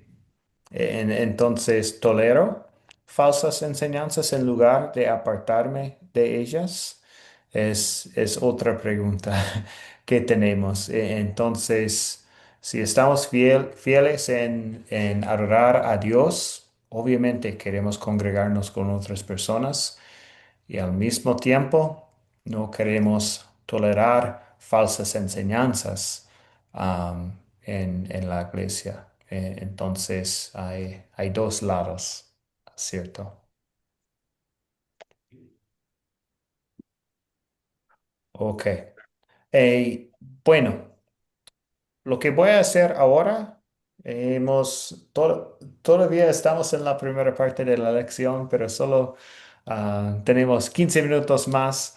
Entonces, ¿tolero falsas enseñanzas en lugar de apartarme de ellas? Es otra pregunta que tenemos. Entonces, si estamos fieles en adorar a Dios, obviamente queremos congregarnos con otras personas y al mismo tiempo no queremos tolerar falsas enseñanzas en la iglesia. Entonces hay dos lados, ¿cierto? Ok. Bueno. Lo que voy a hacer ahora, todavía estamos en la primera parte de la lección, pero solo tenemos 15 minutos más.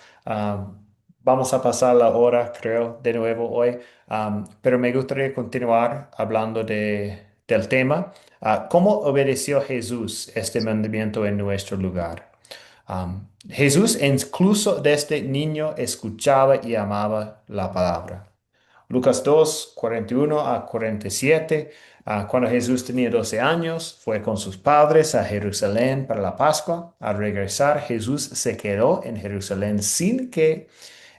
Vamos a pasar la hora, creo, de nuevo hoy. Pero me gustaría continuar hablando del tema. ¿Cómo obedeció Jesús este mandamiento en nuestro lugar? Jesús incluso desde niño escuchaba y amaba la palabra. Lucas 2, 41 a 47. Cuando Jesús tenía 12 años, fue con sus padres a Jerusalén para la Pascua. Al regresar, Jesús se quedó en Jerusalén sin que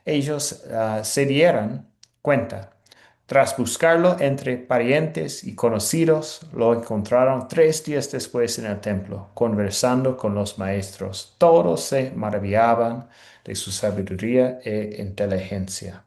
ellos se dieran cuenta. Tras buscarlo entre parientes y conocidos, lo encontraron 3 días después en el templo, conversando con los maestros. Todos se maravillaban de su sabiduría e inteligencia.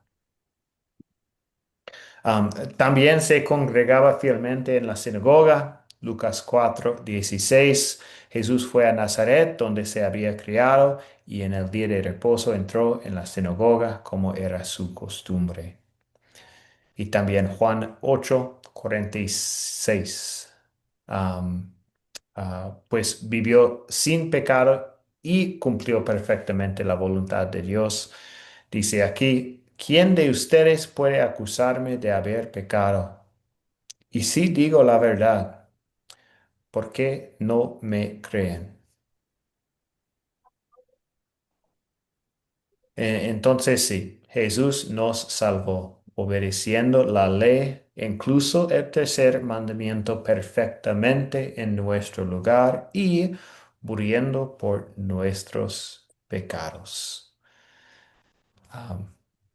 También se congregaba fielmente en la sinagoga. Lucas 4:16. Jesús fue a Nazaret, donde se había criado, y en el día de reposo entró en la sinagoga como era su costumbre. Y también Juan 8:46. Pues vivió sin pecado y cumplió perfectamente la voluntad de Dios. Dice aquí, ¿quién de ustedes puede acusarme de haber pecado? Y si digo la verdad, ¿por qué no me creen? Entonces sí, Jesús nos salvó, obedeciendo la ley, incluso el tercer mandamiento perfectamente en nuestro lugar y muriendo por nuestros pecados. Um,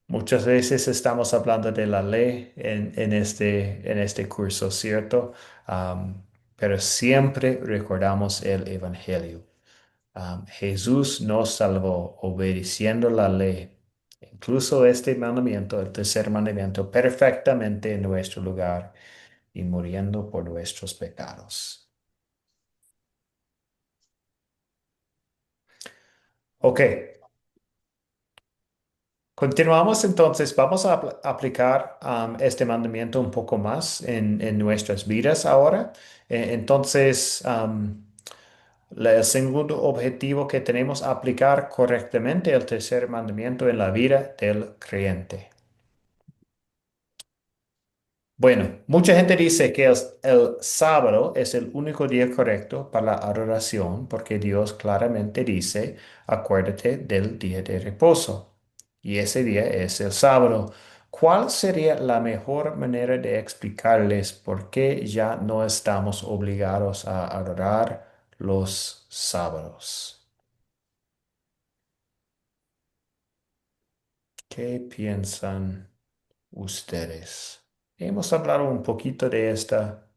Muchas veces estamos hablando de la ley en este curso, ¿cierto? Pero siempre recordamos el Evangelio. Jesús nos salvó obedeciendo la ley, incluso este mandamiento, el tercer mandamiento, perfectamente en nuestro lugar y muriendo por nuestros pecados. Ok, continuamos entonces. Vamos a aplicar este mandamiento un poco más en nuestras vidas ahora. Entonces, el segundo objetivo que tenemos, aplicar correctamente el tercer mandamiento en la vida del creyente. Bueno, mucha gente dice que el sábado es el único día correcto para la adoración porque Dios claramente dice, acuérdate del día de reposo. Y ese día es el sábado. ¿Cuál sería la mejor manera de explicarles por qué ya no estamos obligados a adorar los sábados? ¿Qué piensan ustedes? Hemos hablado un poquito de esta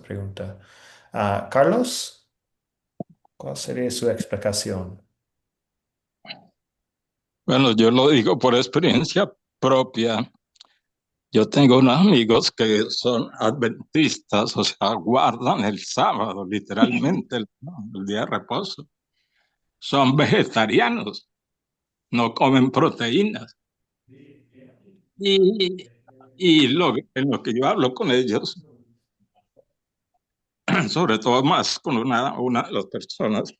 pregunta. Carlos, ¿cuál sería su explicación? Bueno, yo lo digo por experiencia propia. Yo tengo unos amigos que son adventistas, o sea, guardan el sábado, literalmente, el día de reposo. Son vegetarianos, no comen proteínas. Y, en lo que yo hablo con ellos, sobre todo más con una de las personas,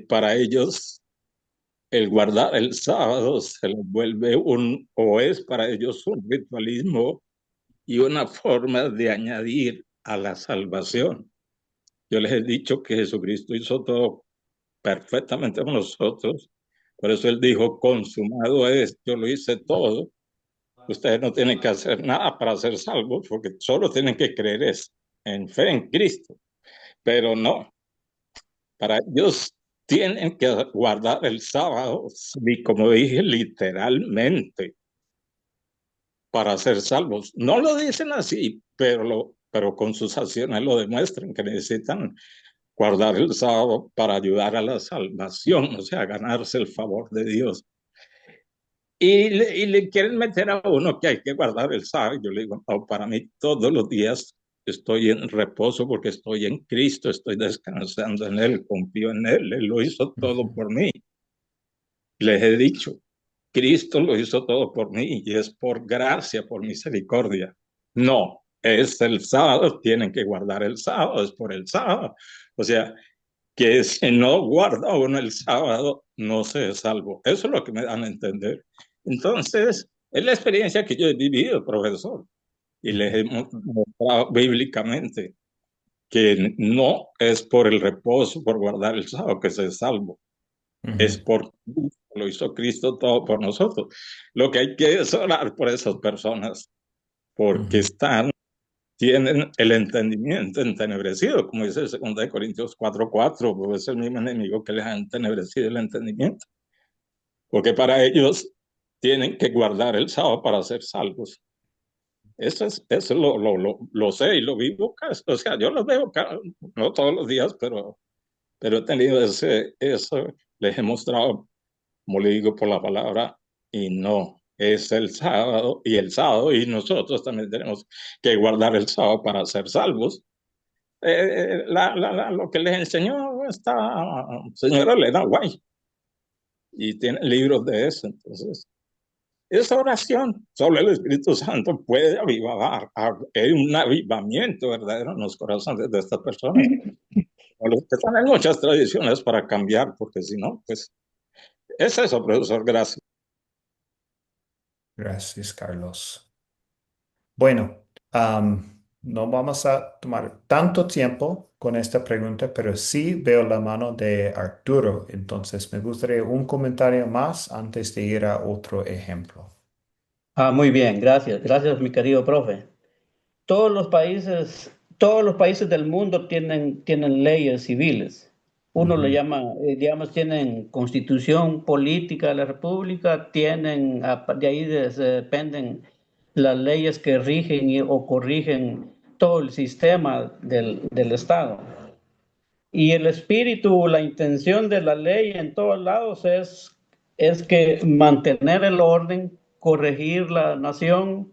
para ellos el guardar el sábado se les vuelve o es para ellos un ritualismo y una forma de añadir a la salvación. Yo les he dicho que Jesucristo hizo todo perfectamente con nosotros, por eso él dijo, consumado es, yo lo hice todo, Ustedes no tienen que hacer nada para ser salvos, porque solo tienen que creer en fe en Cristo. Pero no, para ellos tienen que guardar el sábado, y como dije, literalmente, para ser salvos. No lo dicen así, pero con sus acciones lo demuestran que necesitan guardar el sábado para ayudar a la salvación, o sea, ganarse el favor de Dios. Y le quieren meter a uno que hay que guardar el sábado. Yo le digo, no, para mí todos los días estoy en reposo porque estoy en Cristo, estoy descansando en Él, confío en Él, Él lo hizo todo Ujú, por mí. Les he dicho, Cristo lo hizo todo por mí y es por gracia, por misericordia. No, es el sábado, tienen que guardar el sábado, es por el sábado. O sea, que si no guarda uno el sábado, no se es salvo. Eso es lo que me dan a entender. Entonces, es la experiencia que yo he vivido, profesor, y les ujú, he mostrado bíblicamente que no es por el reposo, por guardar el sábado que se es salvo, es ujú, por Cristo, lo hizo Cristo todo por nosotros. Lo que hay que es orar por esas personas, porque ujú. tienen el entendimiento entenebrecido, como dice 2 Corintios 4:4, pues es el mismo enemigo que les ha entenebrecido el entendimiento, porque para ellos tienen que guardar el sábado para ser salvos. Eso lo sé y lo vivo, o sea, yo lo veo, no todos los días, pero he tenido eso, les he mostrado, como le digo por la palabra, y no, es el sábado y el sábado, y nosotros también tenemos que guardar el sábado para ser salvos. Lo que les enseñó esta señora Elena White, y tiene libros de eso. Entonces, esa oración sobre el Espíritu Santo puede avivar, hay un avivamiento verdadero en los corazones de estas personas. O los que están en muchas tradiciones para cambiar, porque si no, pues es eso, profesor, gracias. Gracias, Carlos. Bueno, no vamos a tomar tanto tiempo con esta pregunta, pero sí veo la mano de Arturo. Entonces, me gustaría un comentario más antes de ir a otro ejemplo. Muy bien, gracias. Gracias, mi querido profe. Todos los países del mundo tienen leyes civiles. Uno le Ujú, llama, digamos, tienen constitución política de la república, de ahí se dependen las leyes que rigen o corrigen todo el sistema del Estado. Y el espíritu, la intención de la ley en todos lados es que mantener el orden, corregir la nación,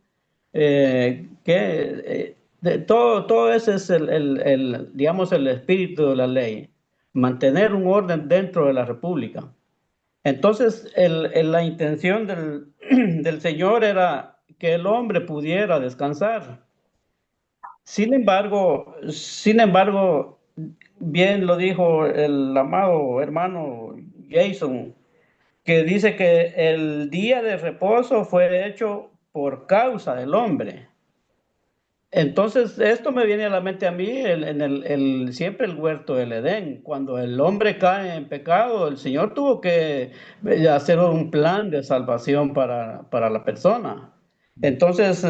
todo ese es digamos, el espíritu de la ley, mantener un orden dentro de la república. Entonces, la intención del Señor era que el hombre pudiera descansar. Sin embargo, bien lo dijo el amado hermano Jason, que dice que el día de reposo fue hecho por causa del hombre. Entonces, esto me viene a la mente a mí siempre el huerto del Edén. Cuando el hombre cae en pecado, el Señor tuvo que hacer un plan de salvación para la persona. Entonces,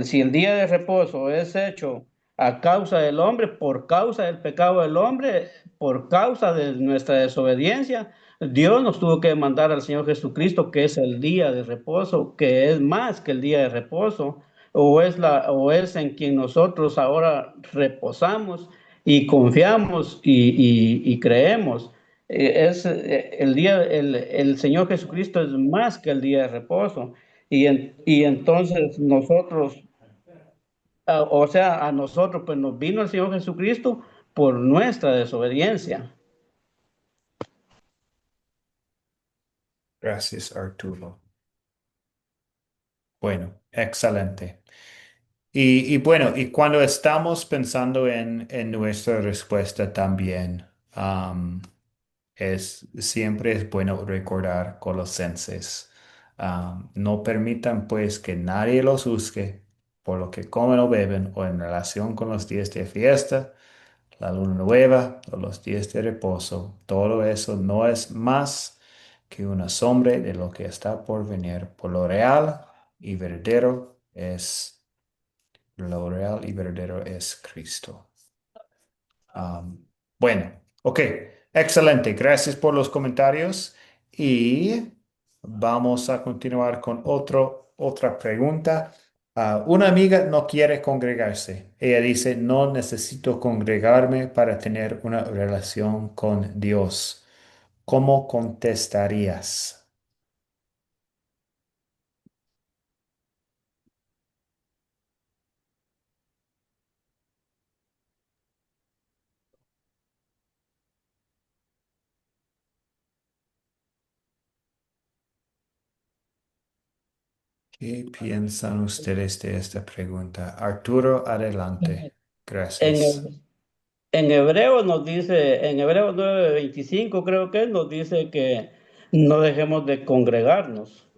si el día de reposo es hecho a causa del hombre, por causa del pecado del hombre, por causa de nuestra desobediencia, Dios nos tuvo que mandar al Señor Jesucristo, que es el día de reposo, que es más que el día de reposo o es en quien nosotros ahora reposamos y confiamos y creemos. El Señor Jesucristo es más que el día de reposo. Y entonces nosotros, o sea, a nosotros pues nos vino el Señor Jesucristo por nuestra desobediencia. gracias, Arturo. Bueno, excelente. Y bueno, y cuando estamos pensando en nuestra respuesta también, siempre es bueno recordar Colosenses. No permitan pues que nadie los juzgue por lo que comen o beben o en relación con los días de fiesta, la luna nueva o los días de reposo. Todo eso no es más que una sombra de lo que está por venir. Por lo real, y verdadero es, lo real y verdadero es Cristo. Bueno, ok, excelente. Gracias por los comentarios y vamos a continuar con otra pregunta. Una amiga no quiere congregarse. Ella dice, no necesito congregarme para tener una relación con Dios. ¿Cómo contestarías? ¿Qué piensan ustedes de esta pregunta? Arturo, adelante. En, Gracias. he- en Hebreo nos dice, en Hebreo 9:25 creo que nos dice que no dejemos de congregarnos,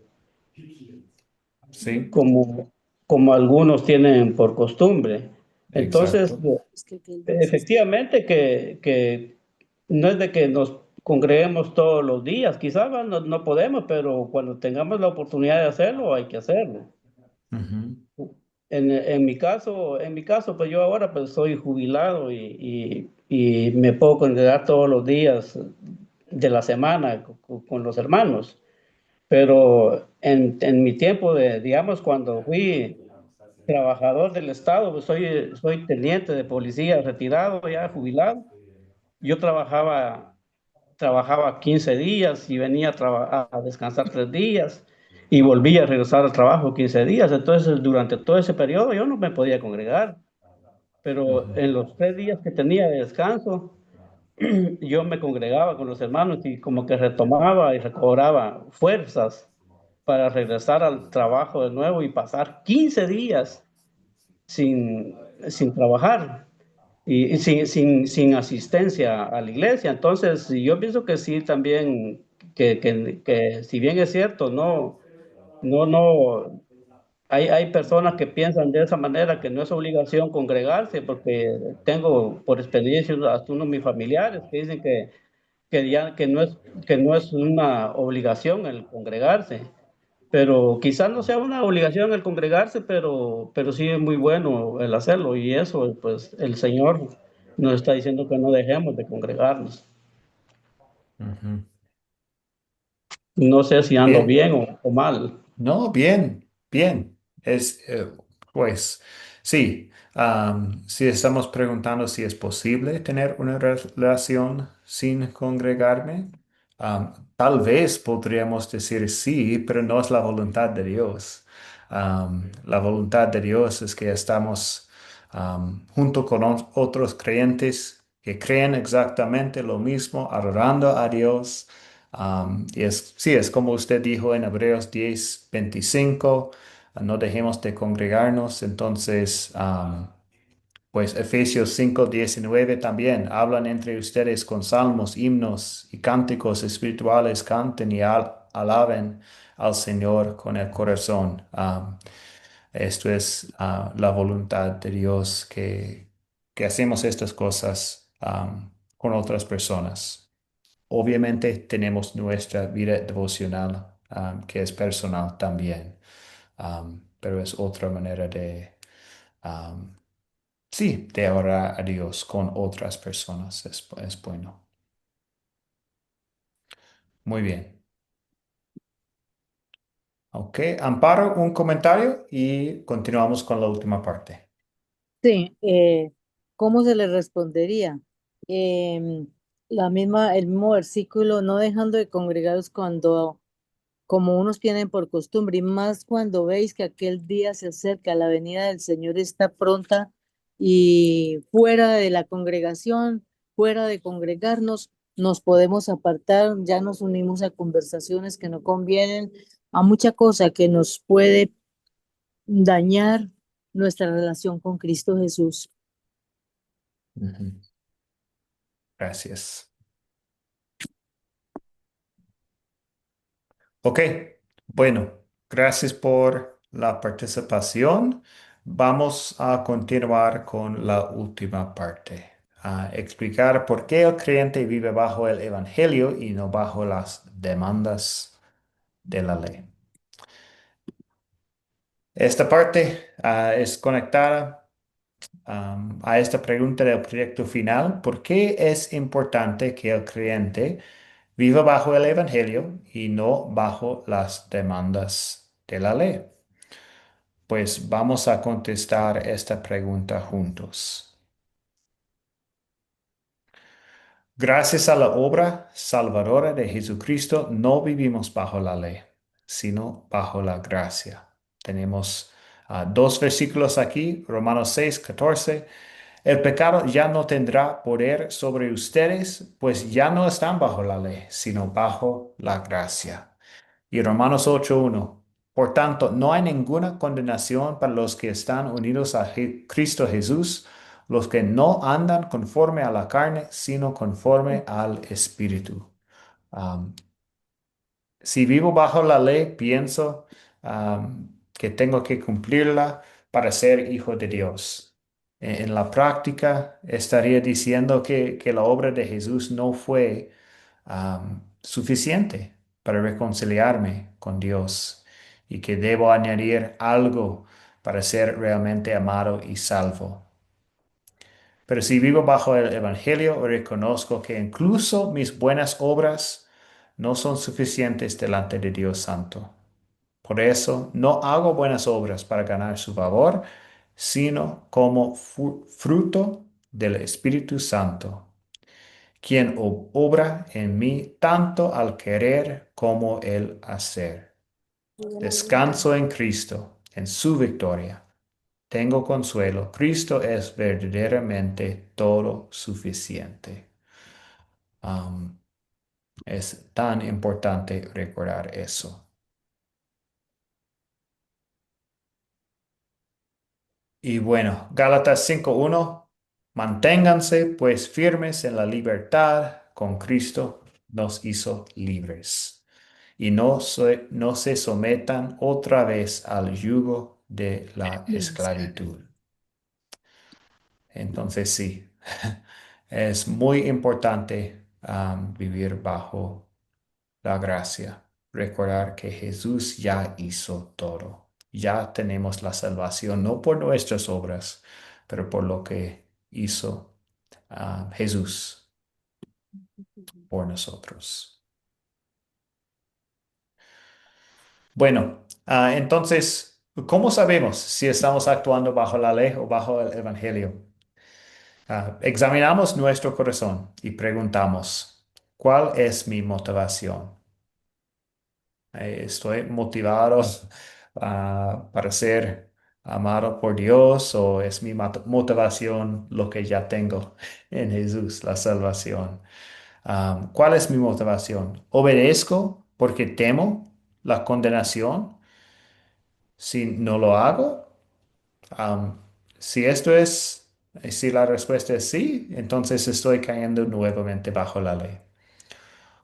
Sí, como, como algunos tienen por costumbre. Entonces, exacto. Es que él dice, efectivamente que no es de que nos congreguemos todos los días, quizás no podemos, pero cuando tengamos la oportunidad de hacerlo, hay que hacerlo. Ujú, En mi caso, pues yo ahora pues soy jubilado y me puedo congregar todos los días de la semana con los hermanos. Pero en mi tiempo digamos, cuando fui trabajador del Estado, pues soy teniente de policía retirado, ya jubilado. Yo trabajaba 15 días y venía a descansar 3 días y volvía a regresar al trabajo 15 días. Entonces, durante todo ese periodo yo no me podía congregar, pero ujú, en los 3 días que tenía de descanso, yo me congregaba con los hermanos y como que retomaba y recobraba fuerzas para regresar al trabajo de nuevo y pasar 15 días sin trabajar y sin asistencia a la iglesia. Entonces, yo pienso que sí, también, que si bien es cierto, no, hay personas que piensan de esa manera, que no es obligación congregarse, porque tengo por experiencia hasta uno de mis familiares que dicen que no es una obligación el congregarse. Pero quizás no sea una obligación el congregarse, pero sí es muy bueno el hacerlo. Y eso, pues el Señor nos está diciendo que no dejemos de congregarnos. ujú. No sé si ando Bien. bien o mal. No, bien, bien. Pues sí, si estamos preguntando si es posible tener una relación sin congregarme, tal vez podríamos decir sí, pero no es la voluntad de Dios. La voluntad de Dios es que estamos junto con otros creyentes que creen exactamente lo mismo, adorando a Dios. Y sí, es como usted dijo en Hebreos 10:25, no dejemos de congregarnos. Entonces, pues Efesios 5:19 también, hablan entre ustedes con salmos, himnos y cánticos espirituales, canten y alaben al Señor con el corazón. Esto es la voluntad de Dios que hacemos estas cosas con otras personas. Obviamente tenemos nuestra vida devocional, que es personal también, pero es otra manera um, sí, de orar a Dios con otras personas. Es bueno. Muy bien. Ok, Amparo, un comentario y continuamos con la última parte. sí, ¿cómo se le respondería? Em, el mismo versículo, no dejando de congregaros cuando, como unos tienen por costumbre, y más cuando veis que aquel día se acerca, la venida del Señor está pronta y fuera de la congregación, fuera de congregarnos, nos podemos apartar, ya nos unimos a conversaciones que no convienen, a mucha cosa que nos puede dañar nuestra relación con Cristo Jesús. Ujú. Gracias. Ok, bueno, gracias por la participación. Vamos a continuar con la última parte, a explicar por qué el creyente vive bajo el Evangelio y no bajo las demandas de la ley. Esta parte es conectada a esta pregunta del proyecto final. ¿Por qué es importante que el creyente viva bajo el Evangelio y no bajo las demandas de la ley? Pues vamos a contestar esta pregunta juntos. Gracias a la obra salvadora de Jesucristo, no vivimos bajo la ley, sino bajo la gracia. Tenemos dos versículos aquí, Romanos 6, 14. El pecado ya no tendrá poder sobre ustedes, pues ya no están bajo la ley, sino bajo la gracia. Y Romanos 8:1. Por tanto, no hay ninguna condenación para los que están unidos a Cristo Jesús, los que no andan conforme a la carne, sino conforme al Espíritu. Um, si vivo bajo la ley, pienso que tengo que cumplirla para ser hijo de Dios. En la práctica, estaría diciendo que la obra de Jesús no fue suficiente para reconciliarme con Dios y que debo añadir algo para ser realmente amado y salvo. Pero si vivo bajo el Evangelio, reconozco que incluso mis buenas obras no son suficientes delante de Dios Santo. Por eso no hago buenas obras para ganar su favor, sino como fruto del Espíritu Santo, quien obra en mí tanto al querer como el hacer. Descanso en Cristo, en su victoria. Tengo consuelo. Cristo es verdaderamente todo suficiente. Um, es tan importante recordar eso. Y bueno, Gálatas 5:1, manténganse pues firmes en la libertad con Cristo nos hizo libres. Y no se sometan otra vez al yugo de la esclavitud. Entonces sí, es muy importante vivir bajo la gracia, recordar que Jesús ya hizo todo. Ya tenemos la salvación, no por nuestras obras, pero por lo que hizo Jesús por nosotros. Bueno, entonces, ¿cómo sabemos si estamos actuando bajo la ley o bajo el Evangelio? Examinamos nuestro corazón y preguntamos, ¿cuál es mi motivación? ¿Estoy motivado para ser amado por Dios o es mi motivación lo que ya tengo en Jesús, la salvación? ¿Cuál es mi motivación? ¿Obedezco porque temo la condenación si no lo hago? Um, si esto es, si la respuesta es sí, entonces estoy cayendo nuevamente bajo la ley.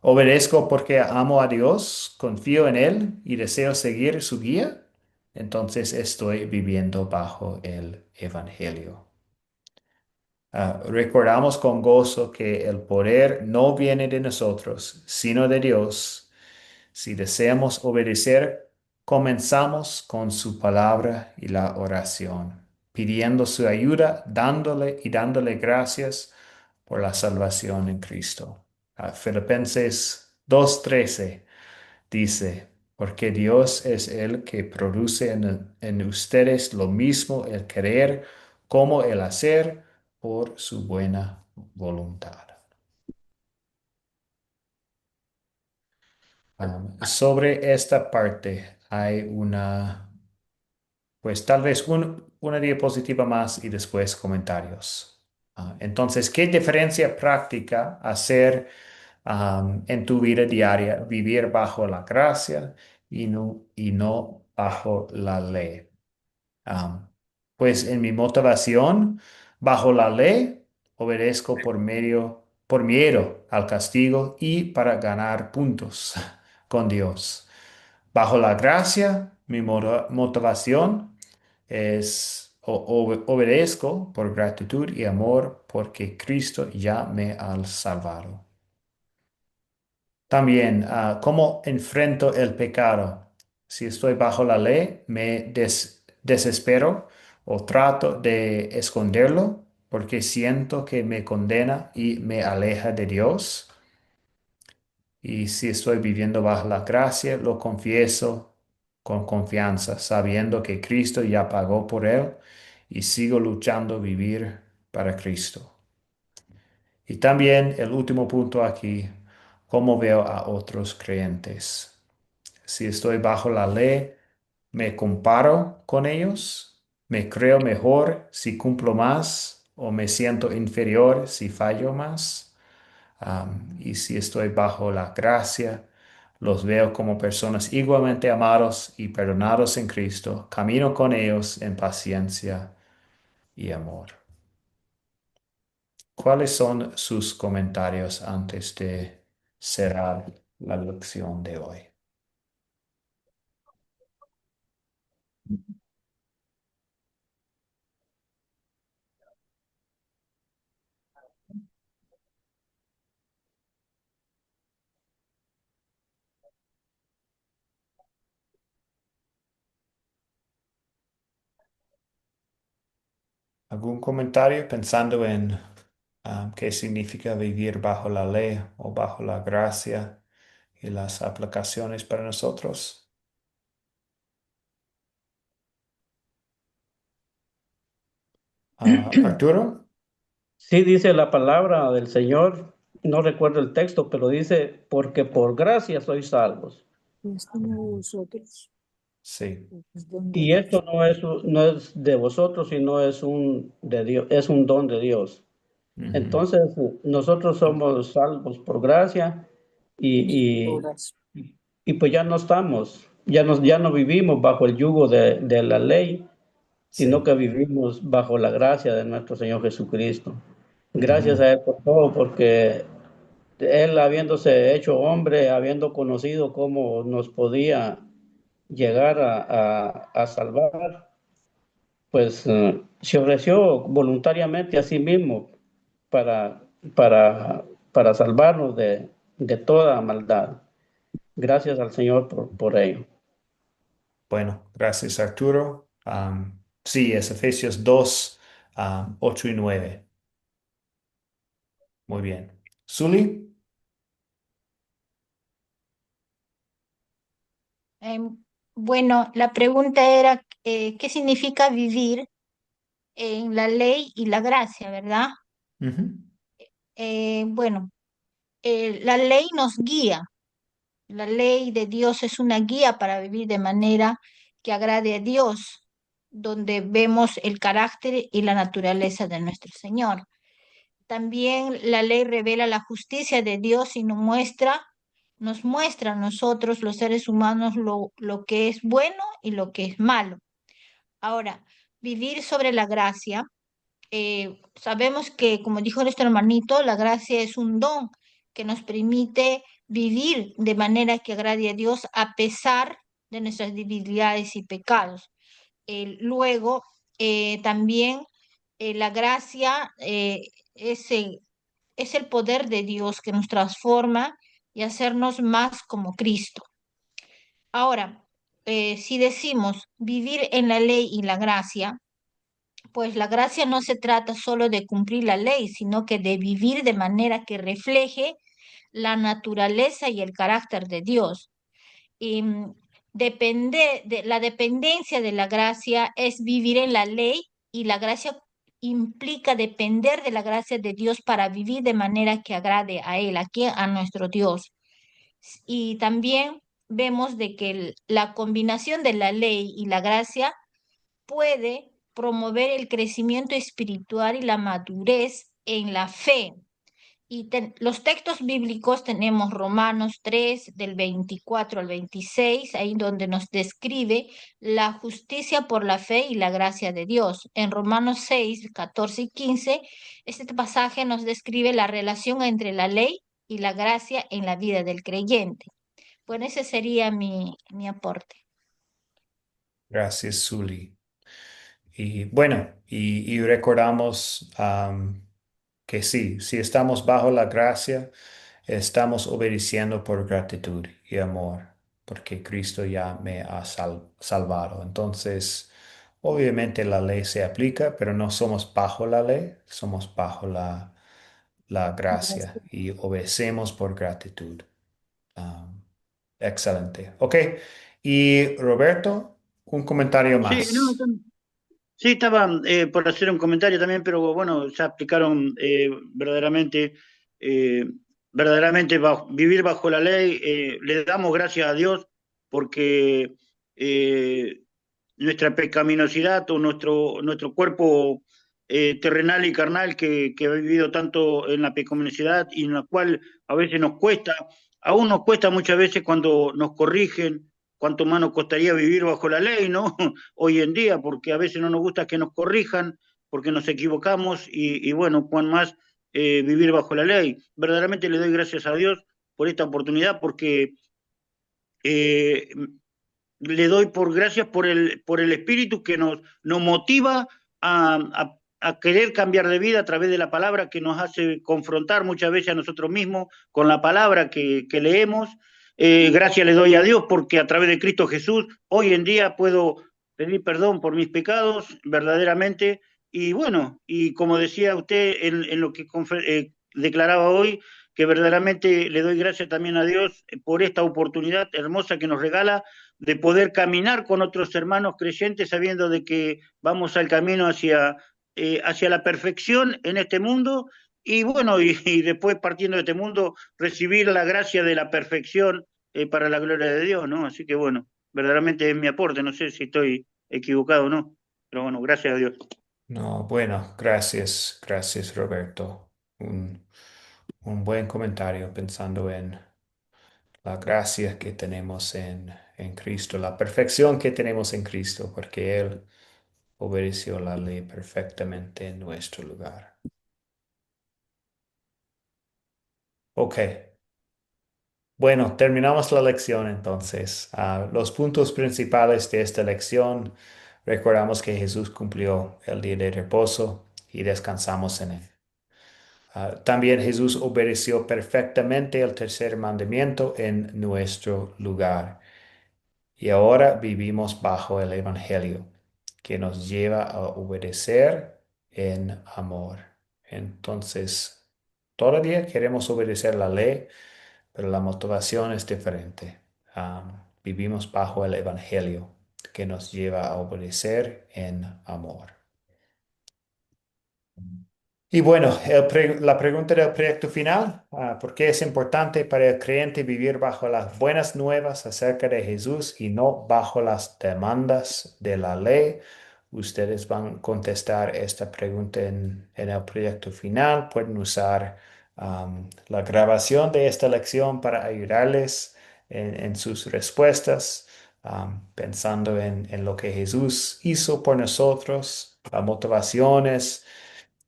Obedezco porque amo a Dios, confío en Él y deseo seguir su guía, entonces estoy viviendo bajo el Evangelio. Recordamos con gozo que el poder no viene de nosotros, sino de Dios. Si deseamos obedecer, comenzamos con su palabra y la oración, pidiendo su ayuda, dándole gracias por la salvación en Cristo. Filipenses 2:13 dice, porque Dios es el que produce en ustedes lo mismo el querer como el hacer por su buena voluntad. Sobre esta parte hay pues tal vez una diapositiva más y después comentarios. Entonces, ¿qué diferencia práctica hacer en tu vida diaria vivir bajo la gracia y no bajo la ley? Um, pues en mi motivación, bajo la ley, obedezco por miedo al castigo y para ganar puntos con Dios. Bajo la gracia, mi motivación es obedezco por gratitud y amor porque Cristo ya me ha salvado. También, ¿cómo enfrento el pecado? Si estoy bajo la ley, me desespero o trato de esconderlo porque siento que me condena y me aleja de Dios. Y si estoy viviendo bajo la gracia, lo confieso con confianza, sabiendo que Cristo ya pagó por él y sigo luchando a vivir para Cristo. Y también el último punto aquí, cómo veo a otros creyentes. Si estoy bajo la ley, me comparo con ellos, me creo mejor si cumplo más o me siento inferior si fallo más. Y si estoy bajo la gracia, los veo como personas igualmente amados y perdonados en Cristo. Camino con ellos en paciencia y amor. ¿Cuáles son sus comentarios antes de cerrar la lección de hoy? ¿Algún comentario pensando en qué significa vivir bajo la ley o bajo la gracia y las aplicaciones para nosotros? Arturo, Sí dice la palabra del Señor, no recuerdo el texto, pero dice, porque por gracia sois salvos. Es como vosotros, sí. es don de Y esto Dios. no es de vosotros, sino es un de Dios, es un don de Dios. Ujú. Entonces, nosotros somos salvos por gracia y, Horas. y pues ya no estamos, ya no vivimos bajo el yugo de la ley, sino Sí. que vivimos bajo la gracia de nuestro Señor Jesucristo. Gracias Ujú. a Él por todo, porque Él habiéndose hecho hombre, habiendo conocido cómo nos podía llegar a salvar, pues se ofreció voluntariamente a sí mismo para, para salvarnos de toda maldad. Gracias al Señor por ello. Bueno, gracias Arturo. Sí, es Efesios 2, 8 y 9. Muy bien. Zuli, Em, bueno, la pregunta era, ¿qué significa vivir en la ley y la gracia, verdad? ujú, Bueno, la ley nos guía. La ley de Dios es una guía para vivir de manera que agrade a Dios, donde vemos el carácter y la naturaleza de nuestro Señor. También la ley revela la justicia de Dios y nos muestra a nosotros, los seres humanos, lo que es bueno y lo que es malo. Ahora, vivir sobre la gracia, sabemos que, como dijo nuestro hermanito, la gracia es un don que nos permite vivir de manera que agrade a Dios a pesar de nuestras debilidades y pecados. Luego, también la gracia es el poder de Dios que nos transforma y hacernos más como Cristo. Ahora, si decimos vivir en la ley y la gracia, pues la gracia no se trata solo de cumplir la ley, sino que de vivir de manera que refleje la naturaleza y el carácter de Dios. Y la dependencia de la gracia es vivir en la ley y la gracia implica depender de la gracia de Dios para vivir de manera que agrade a Él, aquí a nuestro Dios. Y también vemos de que la combinación de la ley y la gracia puede promover el crecimiento espiritual y la madurez en la fe. Y los textos bíblicos tenemos Romanos 3 del 24 al 26 ahí donde nos describe la justicia por la fe y la gracia de Dios. En Romanos 6 14 y 15 este pasaje nos describe la relación entre la ley y la gracia en la vida del creyente. Bueno, ese sería mi aporte. gracias Zuli. Y bueno, y recordamos que sí, si estamos bajo la gracia, estamos obedeciendo por gratitud y amor, porque Cristo ya me ha salvado. Entonces, Obviamente la ley se aplica, pero no somos bajo la ley, somos bajo la gracia y obedecemos por gratitud. Ah, excelente. Ok. Y Roberto, un comentario Sí, no, más. sí, estaba por hacer un comentario también, pero bueno, ya explicaron eh, verdaderamente vivir bajo la ley. Le damos gracias a Dios porque eh, nuestra pecaminosidad o nuestro cuerpo terrenal y carnal que ha vivido tanto en la pecaminosidad y en la cual a veces nos cuesta, aún nos cuesta muchas veces cuando nos corrigen, cuánto más nos costaría vivir bajo la ley, ¿no? Hoy en día, porque a veces no nos gusta que nos corrijan, porque nos equivocamos y bueno, cuán más vivir bajo la ley. Verdaderamente le doy gracias a Dios por esta oportunidad, porque eh, le doy por gracias por el espíritu que nos motiva a querer cambiar de vida a través de la palabra, que nos hace confrontar muchas veces a nosotros mismos con la palabra que leemos. Gracias le doy a Dios porque a través de Cristo Jesús hoy en día puedo pedir perdón por mis pecados verdaderamente. Y bueno, y como decía usted en lo que declaraba hoy, que verdaderamente le doy gracias también a Dios por esta oportunidad hermosa que nos regala de poder caminar con otros hermanos creyentes sabiendo de que vamos al camino hacia la perfección en este mundo y bueno, y después partiendo de este mundo recibir la gracia de la perfección para la gloria de Dios, ¿no? Así que bueno, verdaderamente es mi aporte, no sé si estoy equivocado o no, pero bueno, gracias a Dios. No, bueno, gracias, gracias Roberto. Un buen comentario pensando en la gracia que tenemos en Cristo, la perfección que tenemos en Cristo, porque Él obedeció la ley perfectamente en nuestro lugar. Ok, bueno, terminamos la lección entonces. Los puntos principales de esta lección, recordamos que Jesús cumplió el día de reposo y descansamos en Él. También Jesús obedeció perfectamente el tercer mandamiento en nuestro lugar. Y ahora vivimos bajo el Evangelio, que nos lleva a obedecer en amor. Entonces, todavía queremos obedecer la ley, pero la motivación es diferente. Vivimos bajo el Evangelio, que nos lleva a obedecer en amor. Y bueno, la pregunta del proyecto final, ¿por qué es importante para el creyente vivir bajo las buenas nuevas acerca de Jesús y no bajo las demandas de la ley? Ustedes van a contestar esta pregunta en el proyecto final. Pueden usar la grabación de esta lección para ayudarles en sus respuestas, pensando en lo que Jesús hizo por nosotros, las motivaciones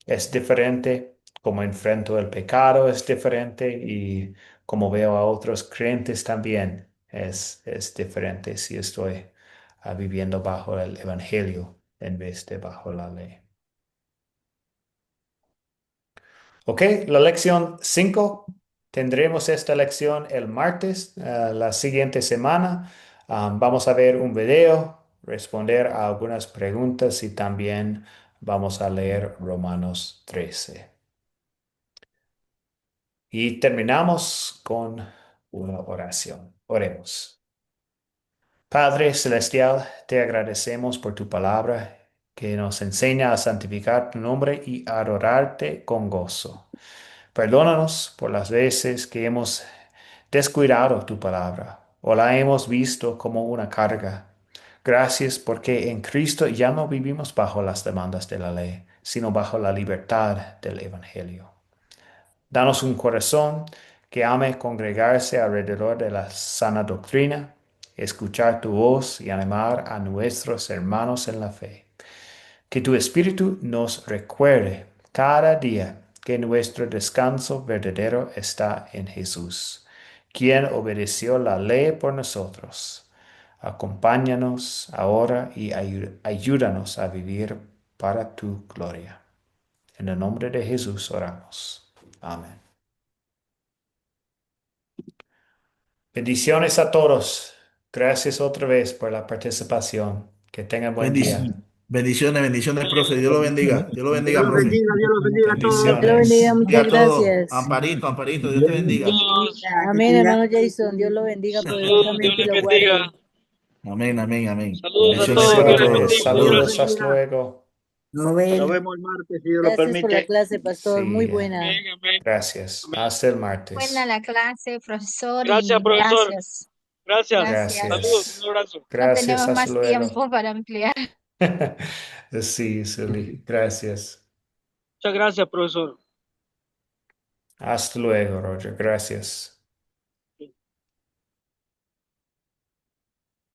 es diferente, como enfrento el pecado es diferente y como veo a otros creyentes también es diferente si estoy viviendo bajo el Evangelio en vez de bajo la ley. Ok, la lección 5. Tendremos esta lección el martes, la siguiente semana. Vamos a ver un video, responder a algunas preguntas y también vamos a leer Romanos 13. Y terminamos con una oración. Oremos. Padre Celestial, te agradecemos por tu palabra que nos enseña a santificar tu nombre y a adorarte con gozo. Perdónanos por las veces que hemos descuidado tu palabra o la hemos visto como una carga. Gracias porque en Cristo ya no vivimos bajo las demandas de la ley, sino bajo la libertad del Evangelio. Danos un corazón que ame congregarse alrededor de la sana doctrina, escuchar tu voz y animar a nuestros hermanos en la fe. Que tu Espíritu nos recuerde cada día que nuestro descanso verdadero está en Jesús, quien obedeció la ley por nosotros. Acompáñanos ahora y ayúdanos a vivir para tu gloria. En el nombre de Jesús oramos. Amén. Bendiciones a todos. Gracias otra vez por la participación. Que tengan buen día. Bendiciones. Bendiciones, bendiciones, profe. Dios lo bendiga. Dios lo bendiga, profe. Dios los bendiga a todos. Dios te lo bendiga, Bendiciones. Y muchas a todos. gracias. Amparito, Amparito, Dios te bendiga. Dios, Amén, hermano Jason. Dios lo bendiga saludos, Dios poderosamente y les lo bendiga. guarde. Amén, amén, amén. Saludos a Bendiciones todos, para Dios les todos. Bendiciones. bendiga. Muchas Saludos. Saludos. gracias. Hasta luego. Nos vemos el martes, si Dios lo Gracias por la permite. clase, pastor. Muy Sí, buena. Amén, amén, gracias. amén. Hasta el Buena martes. la clase, profesor, Gracias, y profesor. gracias. Gracias. Saludos, Gracias. un Gracias. abrazo. No Gracias. tenemos Hasta más luego. tiempo para ampliar. Sí, Sully. Gracias. Muchas gracias, profesor. Hasta luego, Roger. Gracias.